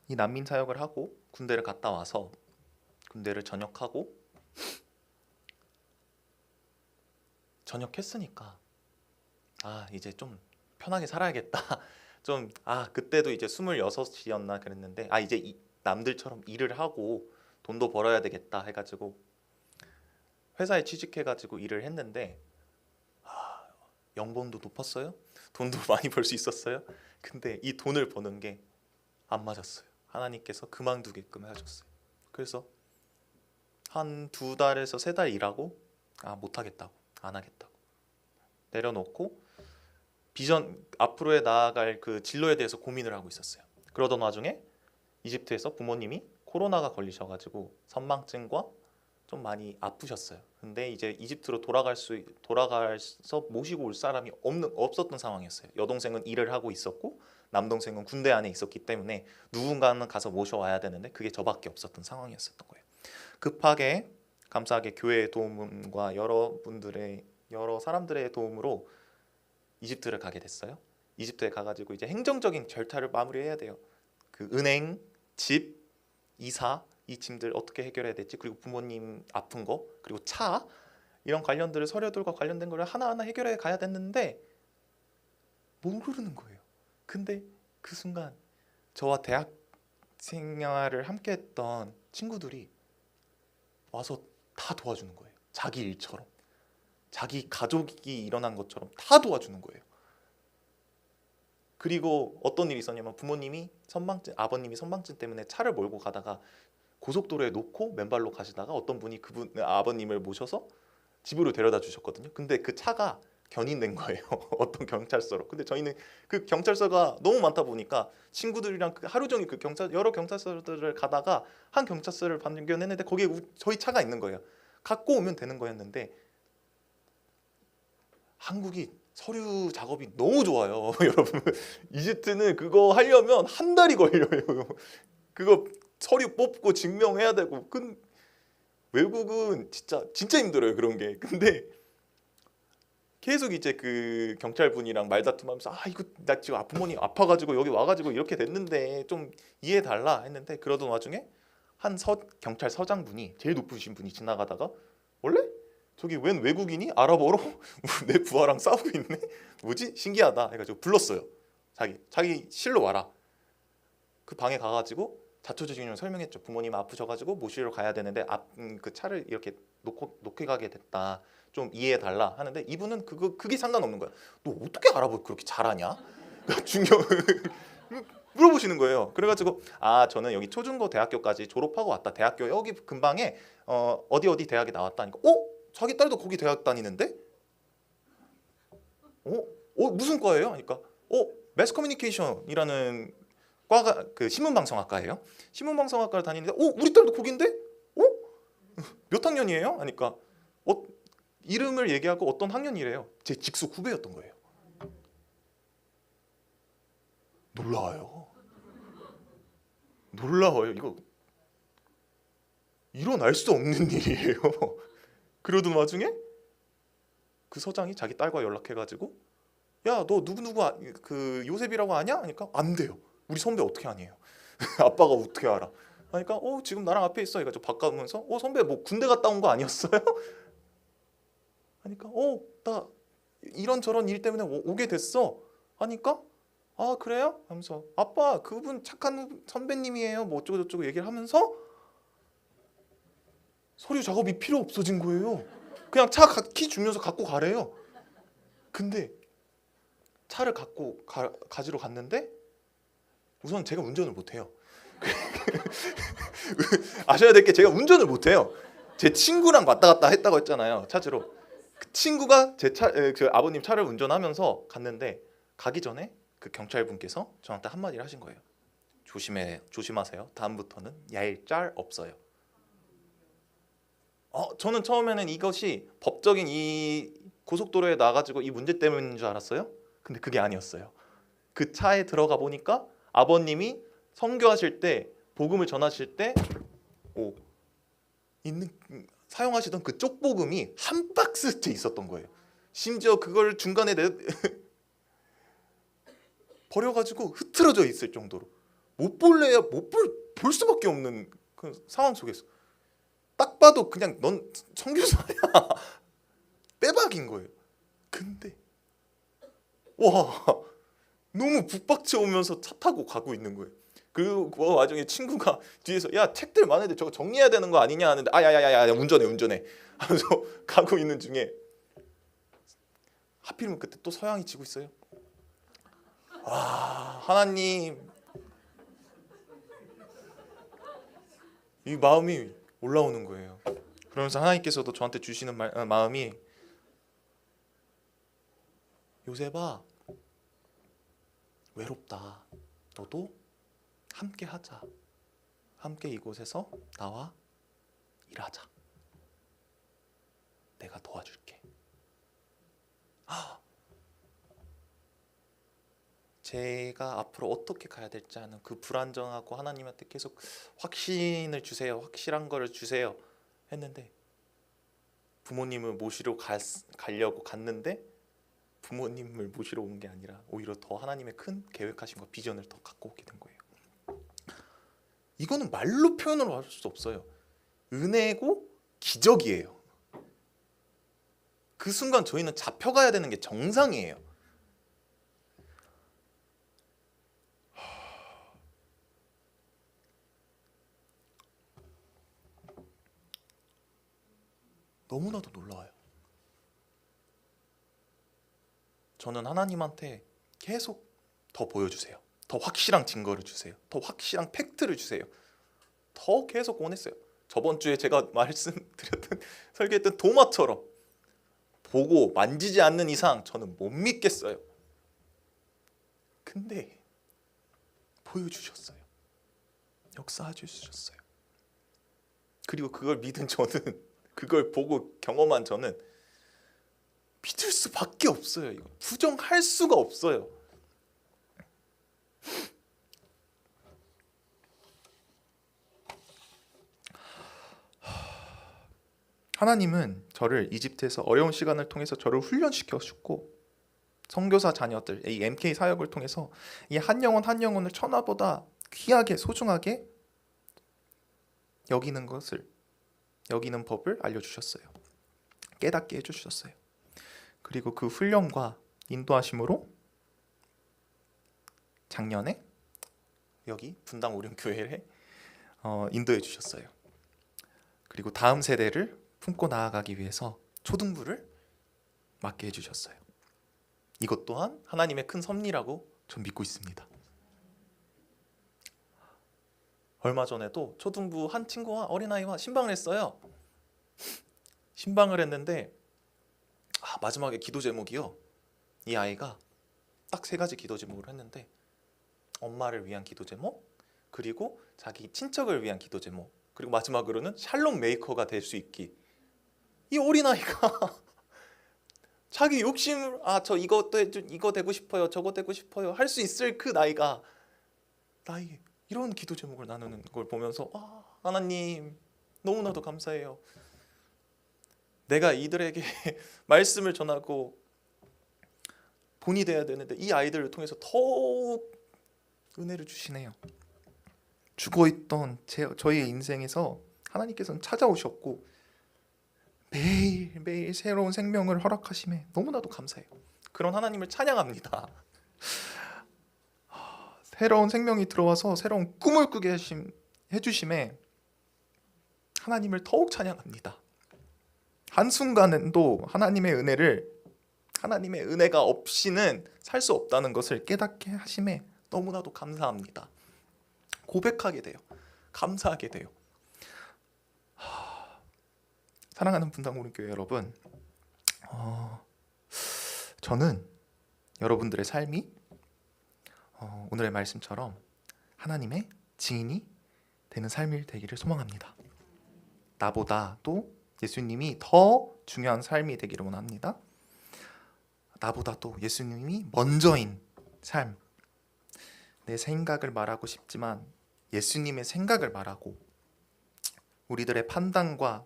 이 난민 사역을 하고 군대를 갔다 와서 군대를 전역하고 전역했으니까 이제 좀 편하게 살아야겠다. 좀 그때도 이제 26이었나 그랬는데 이제 남들처럼 일을 하고 돈도 벌어야 되겠다 해가지고 회사에 취직해가지고 일을 했는데 연봉도 높았어요. 돈도 많이 벌 수 있었어요. 근데 이 돈을 버는 게 안 맞았어요. 하나님께서 그만두게끔 하셨어요. 그래서 한 2달에서 3달 일하고 못하겠다고, 안 하겠다고 내려놓고 비전 앞으로의 나아갈 그 진로에 대해서 고민을 하고 있었어요. 그러던 와중에 이집트에서 부모님이 코로나가 걸리셔가지고 선망증과 좀 많이 아프셨어요. 근데 이제 이집트로 돌아가서 모시고 올 사람이 없었던 상황이었어요. 여동생은 일을 하고 있었고 남동생은 군대 안에 있었기 때문에 누군가는 가서 모셔와야 되는데 그게 저밖에 없었던 상황이었었던 거예요. 급하게 감사하게 교회의 도움과 여러 사람들의 도움으로 이집트를 가게 됐어요. 이집트에 가가지고 이제 행정적인 절차를 마무리해야 돼요. 그 은행, 집, 이사 이 짐들 어떻게 해결해야 될지, 그리고 부모님 아픈 거, 그리고 차 이런 관련들을 서류들과 관련된 거를 하나하나 해결해 가야 됐는데 모르는 거예요. 근데 그 순간 저와 대학 생활을 함께 했던 친구들이 와서 다 도와주는 거예요. 자기 일처럼, 자기 가족이 일어난 것처럼 다 도와주는 거예요. 그리고 어떤 일이 있었냐면 아버님이 선망증 때문에 차를 몰고 가다가 고속도로에 놓고 맨발로 가시다가 어떤 분이 아버님을 모셔서 집으로 데려다 주셨거든요. 근데 그 차가 견인된 거예요. 어떤 경찰서로. 근데 저희는 그 경찰서가 너무 많다 보니까 친구들이랑 하루 종일 여러 경찰서들을 가다가 한 경찰서를 발견했는데 거기에 저희 차가 있는 거예요. 갖고 오면 되는 거였는데 한국이 서류 작업이 너무 좋아요. 여러분, 이집트는 그거 하려면 한 달이 걸려요. 그거 서류 뽑고 증명해야 되고. 외국은 진짜 힘들어요, 그런 게. 근데 계속 이제 그 경찰분이랑 말다툼하면서 이거 나 지금 부모님 아파가지고 여기 와가지고 이렇게 됐는데 좀 이해해 달라 했는데, 그러던 와중에 경찰서장분이, 제일 높으신 분이 지나가다가 원래 저기 웬 외국인이 아랍어로 내 부하랑 싸우고 있네? 뭐지? 신기하다 해가지고 불렀어요. 자기 실로 와라. 그 방에 가가지고 자초지종을 설명했죠. 부모님 아프셔가지고 모시러 가야 되는데 그 차를 이렇게 놓게 가게 됐다. 좀 이해해 달라 하는데 이분은 그게 상관없는 거야. 너 어떻게 아랍어 그렇게 잘하냐? 물어보시는 거예요. 그래가지고 저는 여기 초중고 대학교까지 졸업하고 왔다. 대학교 여기 근방에 어디 대학에 나왔다니까. 자기 딸도 거기 대학 다니는데? 무슨 과예요? 하니까 매스 커뮤니케이션이라는 과가 그 신문방송학과예요. 신문방송학과를 다니는데 우리 딸도 거긴데? 몇 학년이에요? 하니까 이름을 얘기하고 어떤 학년이래요. 제 직속 후배였던 거예요. 놀라워요. 이거 일어날 수 없는 일이에요. 그러던 와중에 그 서장이 자기 딸과 연락해가지고 야, 너 누구누구 그 요셉이라고 아냐? 하니까 안 돼요. 우리 선배 어떻게 아니에요? 아빠가 어떻게 알아? 하니까 지금 나랑 앞에 있어. 해가지고 바꿔면서 선배 뭐 군대 갔다 온 거 아니었어요? 하니까 나 이런저런 일 때문에 오게 됐어. 하니까 그래요? 하면서 아빠 그분 착한 선배님이에요. 뭐 어쩌고 저쩌고 얘기를 하면서 서류 작업이 필요 없어진 거예요. 그냥 차 키 주면서 갖고 가래요. 근데 차를 갖고 가지러 갔는데 우선 제가 운전을 못해요. 아셔야 될 게 제가 운전을 못해요. 제 친구랑 왔다 갔다 했다고 했잖아요. 찾으러. 그 친구가 그 아버님 차를 운전하면서 갔는데 가기 전에 그 경찰분께서 저한테 한마디를 하신 거예요. 조심하세요. 다음부터는 얄짤 없어요. 저는 처음에는 이것이 법적인 이 고속도로에 나가지고 이 문제 때문인 줄 알았어요. 근데 그게 아니었어요. 그 차에 들어가 보니까 아버님이 선교하실 때 복음을 전하실 때 오, 있는 사용하시던 그 쪽복음이 한 박스째 있었던 거예요. 심지어 그걸 중간에 버려가지고 흐트러져 있을 정도로 못 볼래야 볼 수밖에 없는 그 상황 속에서 딱 봐도 그냥 넌 선교사야 빼박인 거예요. 근데 와 너무 북박쳐 오면서 차 타고 가고 있는 거예요. 그 와중에 친구가 뒤에서 야 책들 많은데 저거 정리해야 되는 거 아니냐 하는데 아야야야야 운전해 하면서 가고 있는 중에 하필이면 그때 또 서양이 지고 있어요. 아 하나님 이 마음이 올라오는 거예요. 그러면서 하나님께서도 저한테 주시는 마음이 요셉아 외롭다. 너도 함께 하자. 함께 이곳에서 나와 일하자. 내가 도와줄게. 제가 앞으로 어떻게 가야 될지 아는 그 불안정하고 하나님한테 계속 확신을 주세요. 확실한 거를 주세요. 했는데 부모님을 모시러 가려고 갔는데 부모님을 모시러 온 게 아니라 오히려 더 하나님의 큰 계획하신 거 비전을 더 갖고 오게 된 거예요. 이거는 말로 표현을 할 수 없어요. 은혜고 기적이에요. 그 순간 저희는 잡혀가야 되는 게 정상이에요. 너무나도 놀라워요. 저는 하나님한테 계속 더 보여주세요. 더 확실한 증거를 주세요. 더 확실한 팩트를 주세요. 더 계속 원했어요. 저번 주에 제가 말씀드렸던 설계했던 도마처럼 보고 만지지 않는 이상 저는 못 믿겠어요. 근데 보여주셨어요. 역사해 주셨어요. 그리고 그걸 믿은 저는 그걸 보고 경험한 저는 믿을 수밖에 없어요. 이거 부정할 수가 없어요. 하나님은 저를 이집트에서 어려운 시간을 통해서 저를 훈련시켜 주셨고 선교사 자녀들, 이 MK 사역을 통해서 이 한 영혼 한 영혼을 천하보다 귀하게 소중하게 여기는 법을 알려주셨어요. 깨닫게 해주셨어요. 그리고 그 훈련과 인도하심으로 작년에 여기 분당 오륜교회에 인도해 주셨어요. 그리고 다음 세대를 품고 나아가기 위해서 초등부를 맡게 해주셨어요. 이것 또한 하나님의 큰 섭리라고 전 믿고 있습니다. 얼마 전에도 초등부 한 친구와 어린아이와 신방을 했어요. 신방을 했는데 마지막에 기도 제목이요. 이 아이가 딱 3가지 기도 제목을 했는데 엄마를 위한 기도 제목, 그리고 자기 친척을 위한 기도 제목, 그리고 마지막으로는 샬롬 메이커가 될 수 있기. 이 어린아이가 자기 욕심을 저 이거 되고 싶어요, 저거 되고 싶어요 할 수 있을 그 나이가 나에게 이런 기도 제목을 나누는 걸 보면서 하나님 너무나도 감사해요. 내가 이들에게 말씀을 전하고 본이 돼야 되는데 이 아이들을 통해서 더욱 은혜를 주시네요. 죽어있던 저희의 인생에서 하나님께서는 찾아오셨고 매일매일 새로운 생명을 허락하심에 너무나도 감사해요. 그런 하나님을 찬양합니다. 새로운 생명이 들어와서 새로운 꿈을 꾸게 해주심에 하나님을 더욱 찬양합니다. 한순간도 하나님의 은혜가 없이는 살 수 없다는 것을 깨닫게 하심에 너무나도 감사합니다. 고백하게 돼요. 감사하게 돼요. 사랑하는 분당 오륜교회 여러분, 저는 여러분들의 삶이 오늘의 말씀처럼 하나님의 증인이 되는 삶이 되기를 소망합니다. 나보다도 예수님이 더 중요한 삶이 되기를 원합니다. 나보다도 예수님이 먼저인 삶. 내 생각을 말하고 싶지만 예수님의 생각을 말하고 우리들의 판단과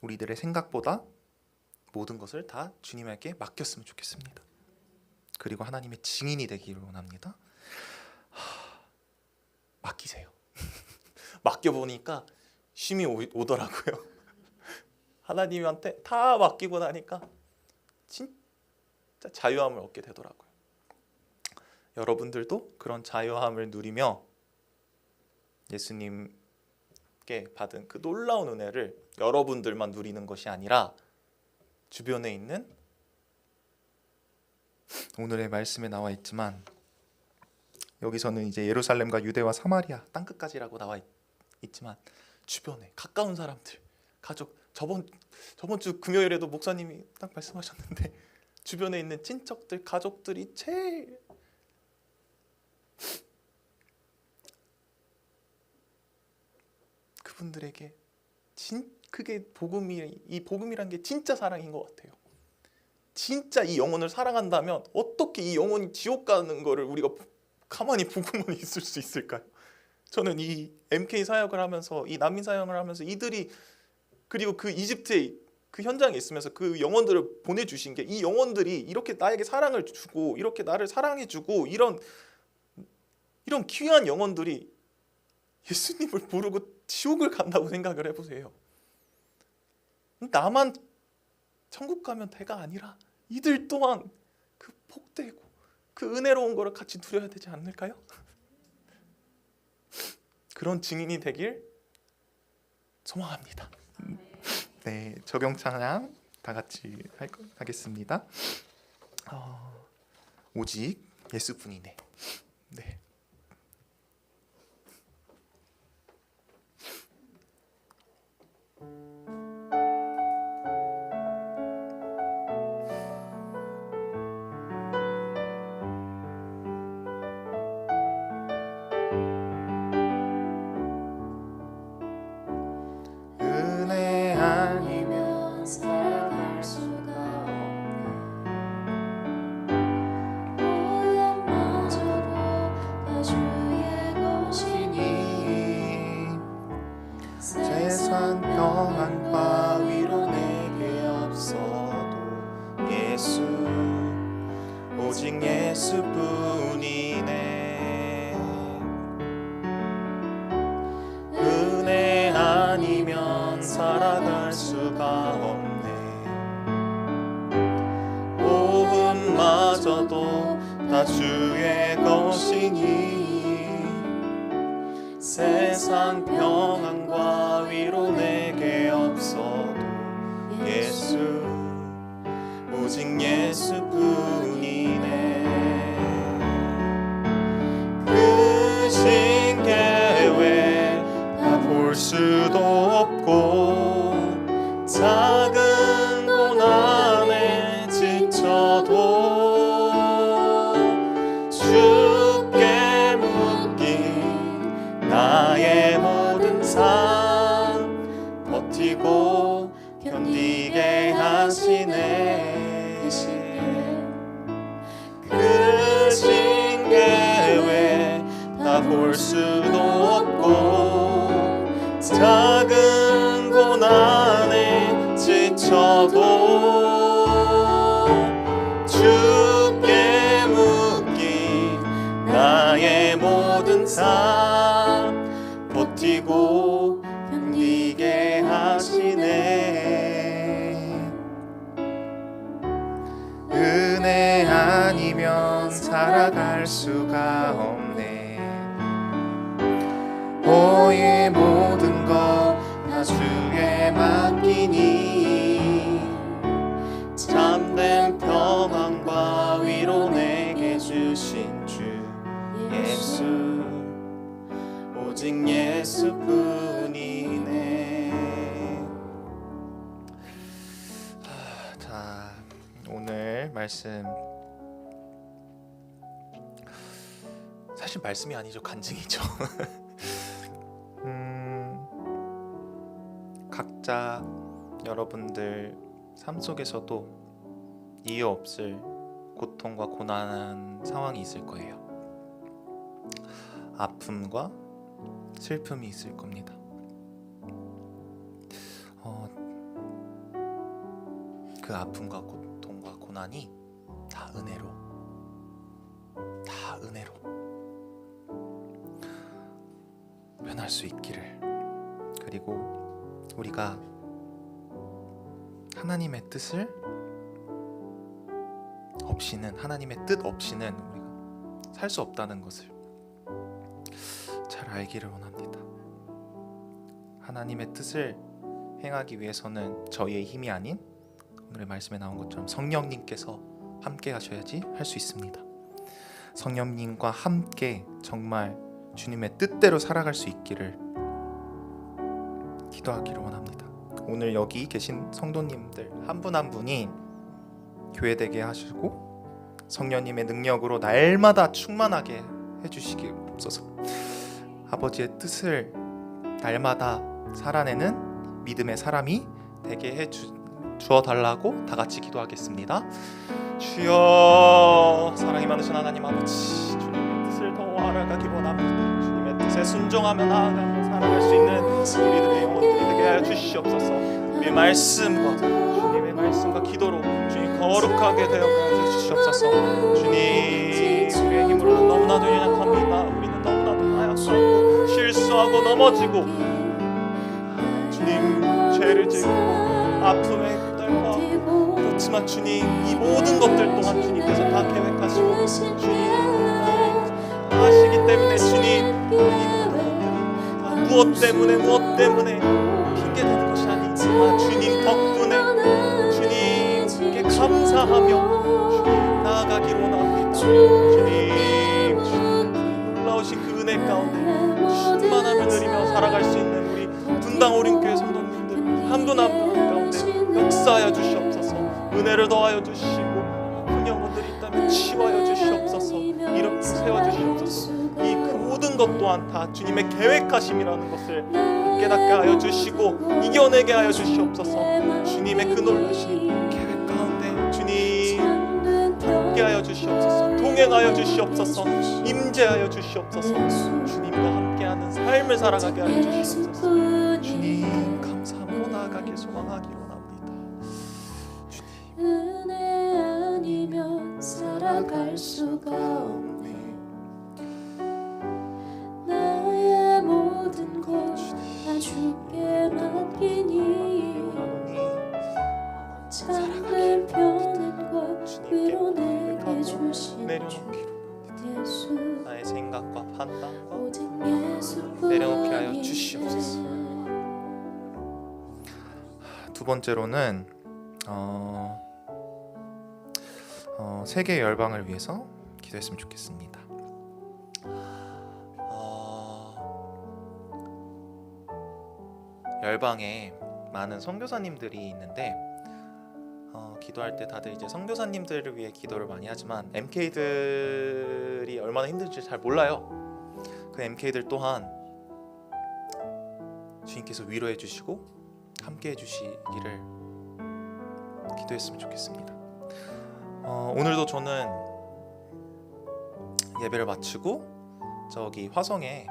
우리들의 생각보다 모든 것을 다 주님에게 맡겼으면 좋겠습니다. 그리고 하나님의 증인이 되기를 원합니다. 맡기세요. 맡겨보니까 쉼이 오더라고요. 하나님한테 다 맡기고 나니까 진짜 자유함을 얻게 되더라고요. 여러분들도 그런 자유함을 누리며 예수님께 받은 그 놀라운 은혜를 여러분들만 누리는 것이 아니라 주변에 있는, 오늘의 말씀에 나와 있지만 여기서는 이제 예루살렘과 유대와 사마리아 땅끝까지라고 나와 있지만 주변에 가까운 사람들, 가족, 저번 주 금요일에도 목사님이 딱 말씀하셨는데 주변에 있는 친척들, 가족들이 제일 그분들에게 그게 이 복음이란 게 진짜 사랑인 것 같아요. 진짜 이 영혼을 사랑한다면 어떻게 이 영혼이 지옥 가는 거를 우리가 가만히 보고만 있을 수 있을까요? 저는 이 MK 사역을 하면서, 이 난민 사역을 하면서 이들이, 그리고 그 이집트에 그 현장에 있으면서 그 영혼들을 보내주신 게, 이 영혼들이 이렇게 나에게 사랑을 주고 이렇게 나를 사랑해주고 이런 귀한 영혼들이 예수님을 모르고 지옥을 간다고 생각을 해보세요. 나만 천국 가면 대가 아니라 이들 또한 그 복되고 그 은혜로운 거를 같이 누려야 되지 않을까요? 그런 증인이 되길 소망합니다. 네, 적용 찬양 다 같이 하겠습니다. 오직 예수뿐이네. 네. 은혜 아니면 살아갈 수가 없네. 오염마저도 다 주의 것이니 세상 평안과 위로 내게 없어도 예수, 오직 예수뿐이네. 은혜 아니면 살아갈 수가 없네. 오음마저도 다 주의 것이니 세상 평안과 위로 내게 없어도 예수, 오직 예수뿐이네. 그 신계획 다 볼 수도 없고 작은 고난에 지쳐도 주께 묶인 나의 모든 삶 버티고 견디게 하시네. 그 신계획 다 볼 수도 없고 작은 고난에 지쳐도 주께 묶인 나의 모든 삶 버티고 견디게 하시네. 은혜 아니면 살아갈 수가 없네. 너의 모든 것 다 주에 맡기니 참된 평안과 위로 내게 주신 주 예수, 오직 예수뿐이네. 자, 오늘 말씀, 사실 말씀이 아니죠, 간증이죠. 각자 여러분들 삶 속에서도 이유 없을 고통과 고난한 상황이 있을 거예요. 아픔과 슬픔이 있을 겁니다. 그 아픔과 고통과 고난이 다 은혜로 변할 수 있기를, 그리고 우리가 하나님의 뜻 없이는 우리가 살 수 없다는 것을 잘 알기를 원합니다. 하나님의 뜻을 행하기 위해서는 저희의 힘이 아닌 오늘의 말씀에 나온 것처럼 성령님께서 함께 하셔야지 할 수 있습니다. 성령님과 함께 정말 주님의 뜻대로 살아갈 수 있기를 기도하기를 원합니다. 오늘 여기 계신 성도님들 한 분 한 분이 교회되게 하시고 성령님의 능력으로 날마다 충만하게 해주시기 없어서 아버지의 뜻을 날마다 살아내는 믿음의 사람이 되게 주어달라고 다 같이 기도하겠습니다. 주여, 사랑이 많으신 하나님 아버지, 주님의 뜻을 더 알아가기 원합니다. 주님의 뜻에 순종하며 나아가며 살아갈 수 있는 우리들의 영혼들이 되게 하여 주시옵소서. 우리의 말씀과 주님의 말씀과 기도로 주님 거룩하게 되어가여 주시옵소서. 주님, 우리의 힘으로는 너무나도 연약합니다. 우리는 너무나도 나약하고 실수하고 넘어지고 주님 죄를 짓고 아픔에 붙들고, 그렇지만 주님 이 모든 것들 또한 주님께서 다 계획하시고 주님 하시기 때문에 주님 이 모든 것들이 무엇 때문에 핑계대는 것이 아니지만 주님 덕분에 주님께 감사하며 주님 나아가기로 원합니다. 주님 놀라우신 그 은혜 가운데 충만함을 누리며 살아갈 수 있는 우리 분당 오림교회 성도님들 한 분 한 분 가운데 역사하여 주시옵소서. 은혜를 더하여 주시고 아픈 영혼들이 있다면 치유하여 주시옵소서. 이름 세워주시옵소서. 이 그 모든 것 또한 다 주님의 계획하심이라는 것을 깨닫게 하여 주시고 이겨내게 하여 주시옵소서. 주님의 그 놀라신 계획 가운데 주님 함께하여 주시옵소서. 동행하여 주시옵소서. 임재하여 주시옵소서. 주님과 함께하는 삶을 살아가게 하여 주시옵소서. 주님 감사하며 나아가길 소망하기로 합니다. 주님, 은혜 아니면 살아갈 수가 없네. 나의 모든 것 다 주께 맡기니 참을 펴는 것 위로 내게 주시네. 예수 나의 생각과 판단과 오직 예수뿐이네. 내려놓게 하여 주시옵소서. 두 번째로는 세계 열방을 위해서 기도했으면 좋겠습니다. 열방에 많은 선교사님들이 있는데 기도할 때 다들 이제 선교사님들을 위해 기도를 많이 하지만 MK들이 얼마나 힘든지 잘 몰라요. 그 MK들 또한 주님께서 위로해 주시고 함께 해주시기를 기도했으면 좋겠습니다. 오늘도 저는 예배를 마치고 저기 화성에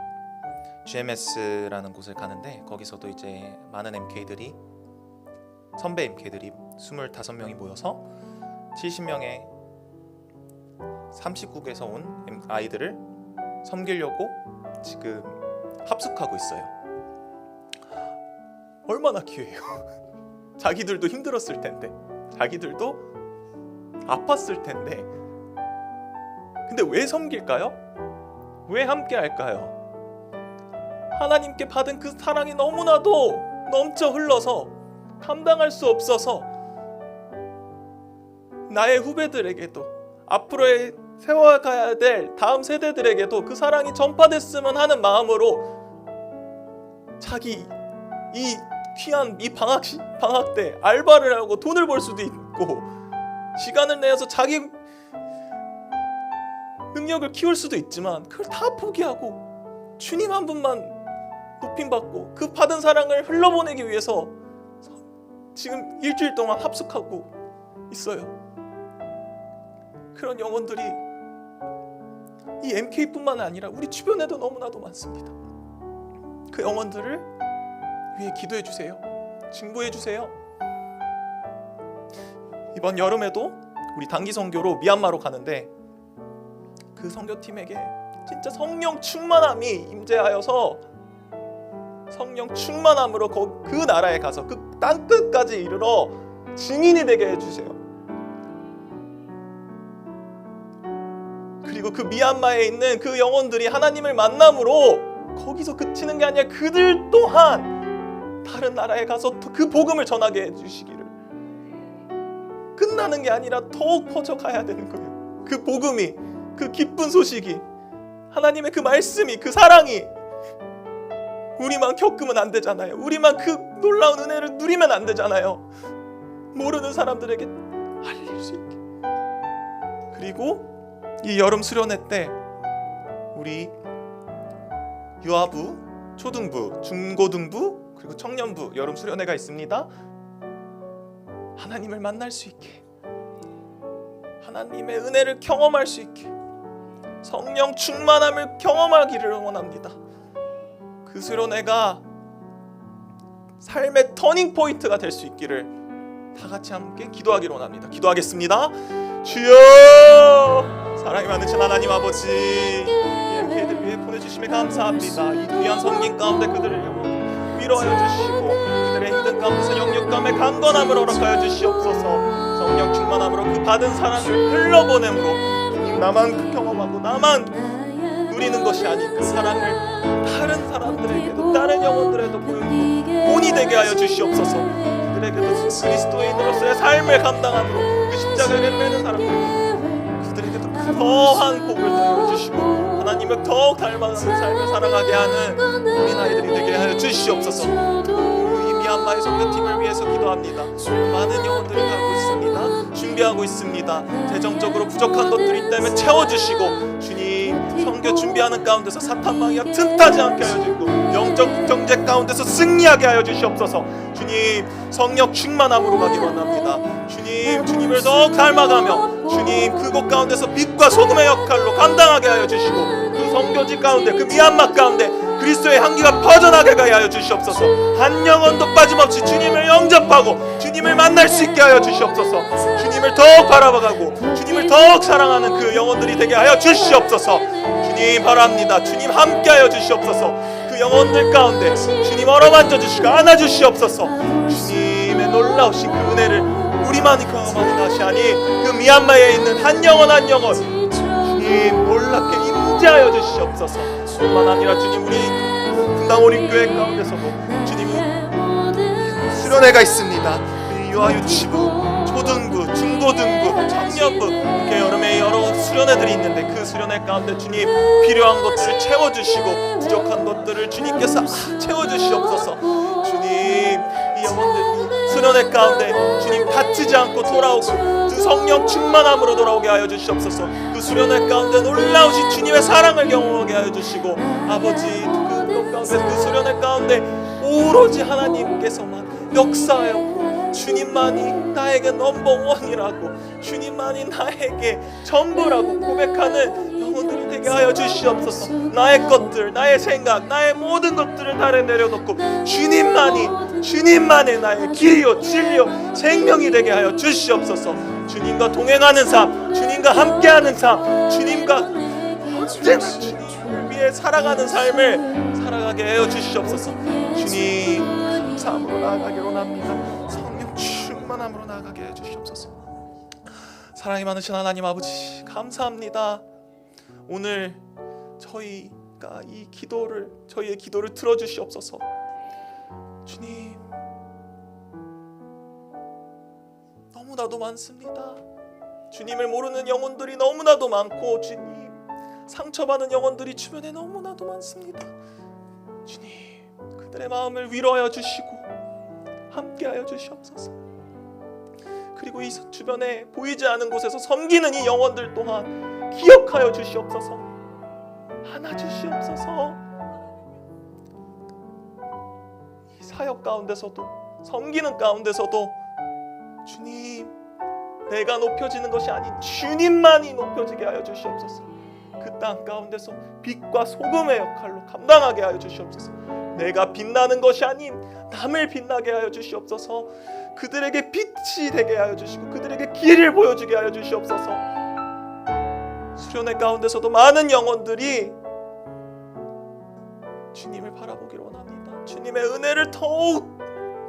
GMS라는 곳을 가는데 거기서도 이제 많은 MK들이 선배 MK들이 25명이 모여서 70명의 30국에서 온 아이들을 섬기려고 지금 합숙하고 있어요. 얼마나 기회예요. 자기들도 힘들었을 텐데, 자기들도 아팠을 텐데, 근데 왜 섬길까요? 왜 함께 할까요? 하나님께 받은 그 사랑이 너무나도 넘쳐 흘러서 감당할 수 없어서 나의 후배들에게도 앞으로의 세워가야 될 다음 세대들에게도 그 사랑이 전파됐으면 하는 마음으로 자기 이 귀한 이 방학 때 알바를 하고 돈을 벌 수도 있고 시간을 내서 자기 능력을 키울 수도 있지만 그걸 다 포기하고 주님 한 분만 높임받고 그 받은 사랑을 흘러보내기 위해서 지금 일주일 동안 합숙하고 있어요. 그런 영혼들이 이 MK뿐만 아니라 우리 주변에도 너무나도 많습니다. 그 영혼들을 위해 기도해 주세요. 증거해 주세요. 이번 여름에도 우리 단기 선교로 미얀마로 가는데 그 선교팀에게 진짜 성령 충만함이 임재하여서 성령 충만함으로 그 나라에 가서 그 땅끝까지 이르러 증인이 되게 해주세요. 그리고 그 미얀마에 있는 그 영혼들이 하나님을 만남으로 거기서 그치는 게 아니라 그들 또한 다른 나라에 가서 그 복음을 전하게 해주시기를, 끝나는 게 아니라 더욱 퍼져가야 되는 거예요. 그 복음이, 그 기쁜 소식이, 하나님의 그 말씀이, 그 사랑이 우리만 겪으면 안 되잖아요. 우리만 그 놀라운 은혜를 누리면 안 되잖아요. 모르는 사람들에게 알릴 수 있게. 그리고 이 여름 수련회 때 우리 유아부, 초등부, 중고등부, 그리고 청년부 여름 수련회가 있습니다. 하나님을 만날 수 있게, 하나님의 은혜를 경험할 수 있게, 성령 충만함을 경험하기를 원합니다. 그 수련회가 삶의 터닝 포인트가 될 수 있기를 다 같이 함께 기도하기를 원합니다. 기도하겠습니다. 주여, 사랑이 많으신 하나님 아버지, 이렇게 애들 위해 보내주심에 감사합니다. 이 귀한 성긴 가운데 그들을 위로하여 주시고 그들의 힘든 가운데서 영육감의 강건함을 허락하여 주시옵소서. 성령 충만함으로 그 받은 사랑을 흘러보냄으로 나만 경험하고 나만 누리는 것이 아닌 그 사랑을 다른 사람들에게도, 다른 영혼들에도 보이고 본이 되게 하여 주시옵소서. 그들에게도 그리스도인으로서의 삶을 감당함으로 그 십자가를 매는 사람들에게, 그들에게도 더한 복을 더해 주시고 하나님을 더욱 닮아가는 삶을 살아가게 하는 어린 아이들이 되게 하여 주시옵소서. 이 미얀마의 선교팀을 위해서 기도합니다. 많은 영혼들이 가고 있습니다. 준비하고 있습니다. 재정적으로 부족한 것들이 있다면 채워주시고, 주님 선교 준비하는 가운데서 사탄 방향 틈타지 않게 하여 주시고 영적 경제 가운데서 승리하게 하여 주시옵소서. 주님 성령 충만함으로 가기 원합니다. 주님, 주님을 더욱 닮아가며 주님 그곳 가운데서 빛과 소금의 역할로 감당하게 하여 주시고, 그 선교지 가운데, 그 미얀마 가운데 그리스도의 향기가 퍼져나게 하여 주시옵소서. 한 영혼도 빠짐없이 주님을 영접하고 주님을 만날 수 있게 하여 주시옵소서. 주님을 더욱 바라봐가고 주님을 더욱 사랑하는 그 영혼들이 되게 하여 주시옵소서. 주님 바랍니다. 주님 함께 하여 주시옵소서. 그 영혼들 가운데 주님 어루만져 주시고 안아 주시옵소서. 주님의 놀라우신 그 은혜를 우리만이 경험하는 것이 아닌 그 미얀마에 있는 한 영혼 한 영혼 주님 놀랍게 임재하여 주시옵소서. 뿐만 아니라 주님 우리 분당 오림교회 가운데서도 주님 수련회가 있습니다. 유아 유치부, 초등부, 중고등부, 청년부 이렇게 여름에 여러 수련회들이 있는데 그 수련회 가운데 주님 필요한 것들을 채워주시고 부족한 것들을 주님께서 채워주시옵소서. 주님 이 영혼들 수련회 가운데 주님 다치지 않고 돌아오고 그 성령 충만함으로 돌아오게 하여 주시옵소서. 그 수련회 가운데 놀라우신 주님의 사랑을 경험하게 하여 주시고, 아버지 그 가운데 그 수련회 가운데 오로지 하나님께서만 역사하여 주님만이 나에게 넘버원이라고, 주님만이 나에게 전부라고 고백하는 영혼들이 되게 하여 주시옵소서. 나의 것들, 나의 생각, 나의 모든 것들을 다 내려놓고 주님만의 나의 길이요 진리요 생명이 되게 하여 주시옵소서. 주님과 동행하는 삶, 주님과 함께하는 삶, 주님과 언제나 주님을 위해 살아가는 삶을 살아가게 하여 주시옵소서. 주님 감사함으로 나아가기를 원합니다. 성령 충만함으로 나아가게 해 주시옵소서. 사랑이 많으신 하나님 아버지 감사합니다. 오늘 저희가 저희의 기도를 들어주시옵소서. 주님 너무나도 많습니다. 주님을 모르는 영혼들이 너무나도 많고, 주님 상처받은 영혼들이 주변에 너무나도 많습니다. 주님 그들의 마음을 위로하여 주시고 함께하여 주시옵소서. 그리고 이 주변에 보이지 않은 곳에서 섬기는 이 영혼들 또한 기억하여 주시옵소서. 안아 주시옵소서. 이 사역 가운데서도 섬기는 가운데서도 주님 내가 높여지는 것이 아닌 주님만이 높여지게 하여 주시옵소서. 그 땅 가운데서 빛과 소금의 역할로 감당하게 하여 주시옵소서. 내가 빛나는 것이 아닌 남을 빛나게 하여 주시옵소서. 그들에게 빛이 되게 하여 주시고 그들에게 길을 보여주게 하여 주시옵소서. 수련회 가운데서도 많은 영혼들이 주님을 바라보기를 원합니다. 주님의 은혜를 더욱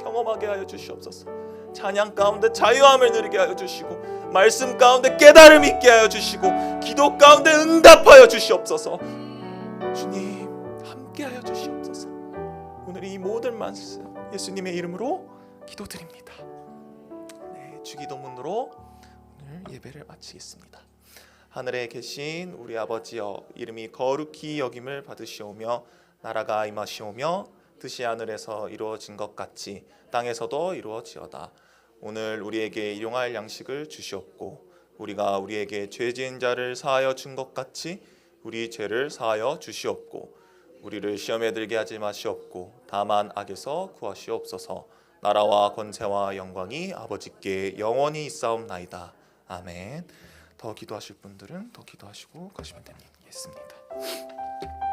경험하게 하여 주시옵소서. 찬양 가운데 자유함을 누리게 하여 주시고 말씀 가운데 깨달음 있게 하여 주시고 기도 가운데 응답하여 주시옵소서. 주님 함께 하여 주시옵소서. 오늘 이 모든 말씀 예수님의 이름으로 기도드립니다. 네, 주기도문으로 오늘 예배를 마치겠습니다. 하늘에 계신 우리 아버지여, 이름이 거룩히 여김을 받으시오며 나라가 임하시오며 뜻이 하늘에서 이루어진 것 같이 땅에서도 이루어지어다. 오늘 우리에게 일용할 양식을 주시옵고 우리가 우리에게 죄 지은 자를 사하여 준 것 같이 우리 죄를 사하여 주시옵고 우리를 시험에 들게 하지 마시옵고 다만 악에서 구하시옵소서. 나라와 권세와 영광이 아버지께 영원히 있사옵나이다. 아멘. 더 기도하실 분들은 더 기도하시고 가시면 되겠습니다.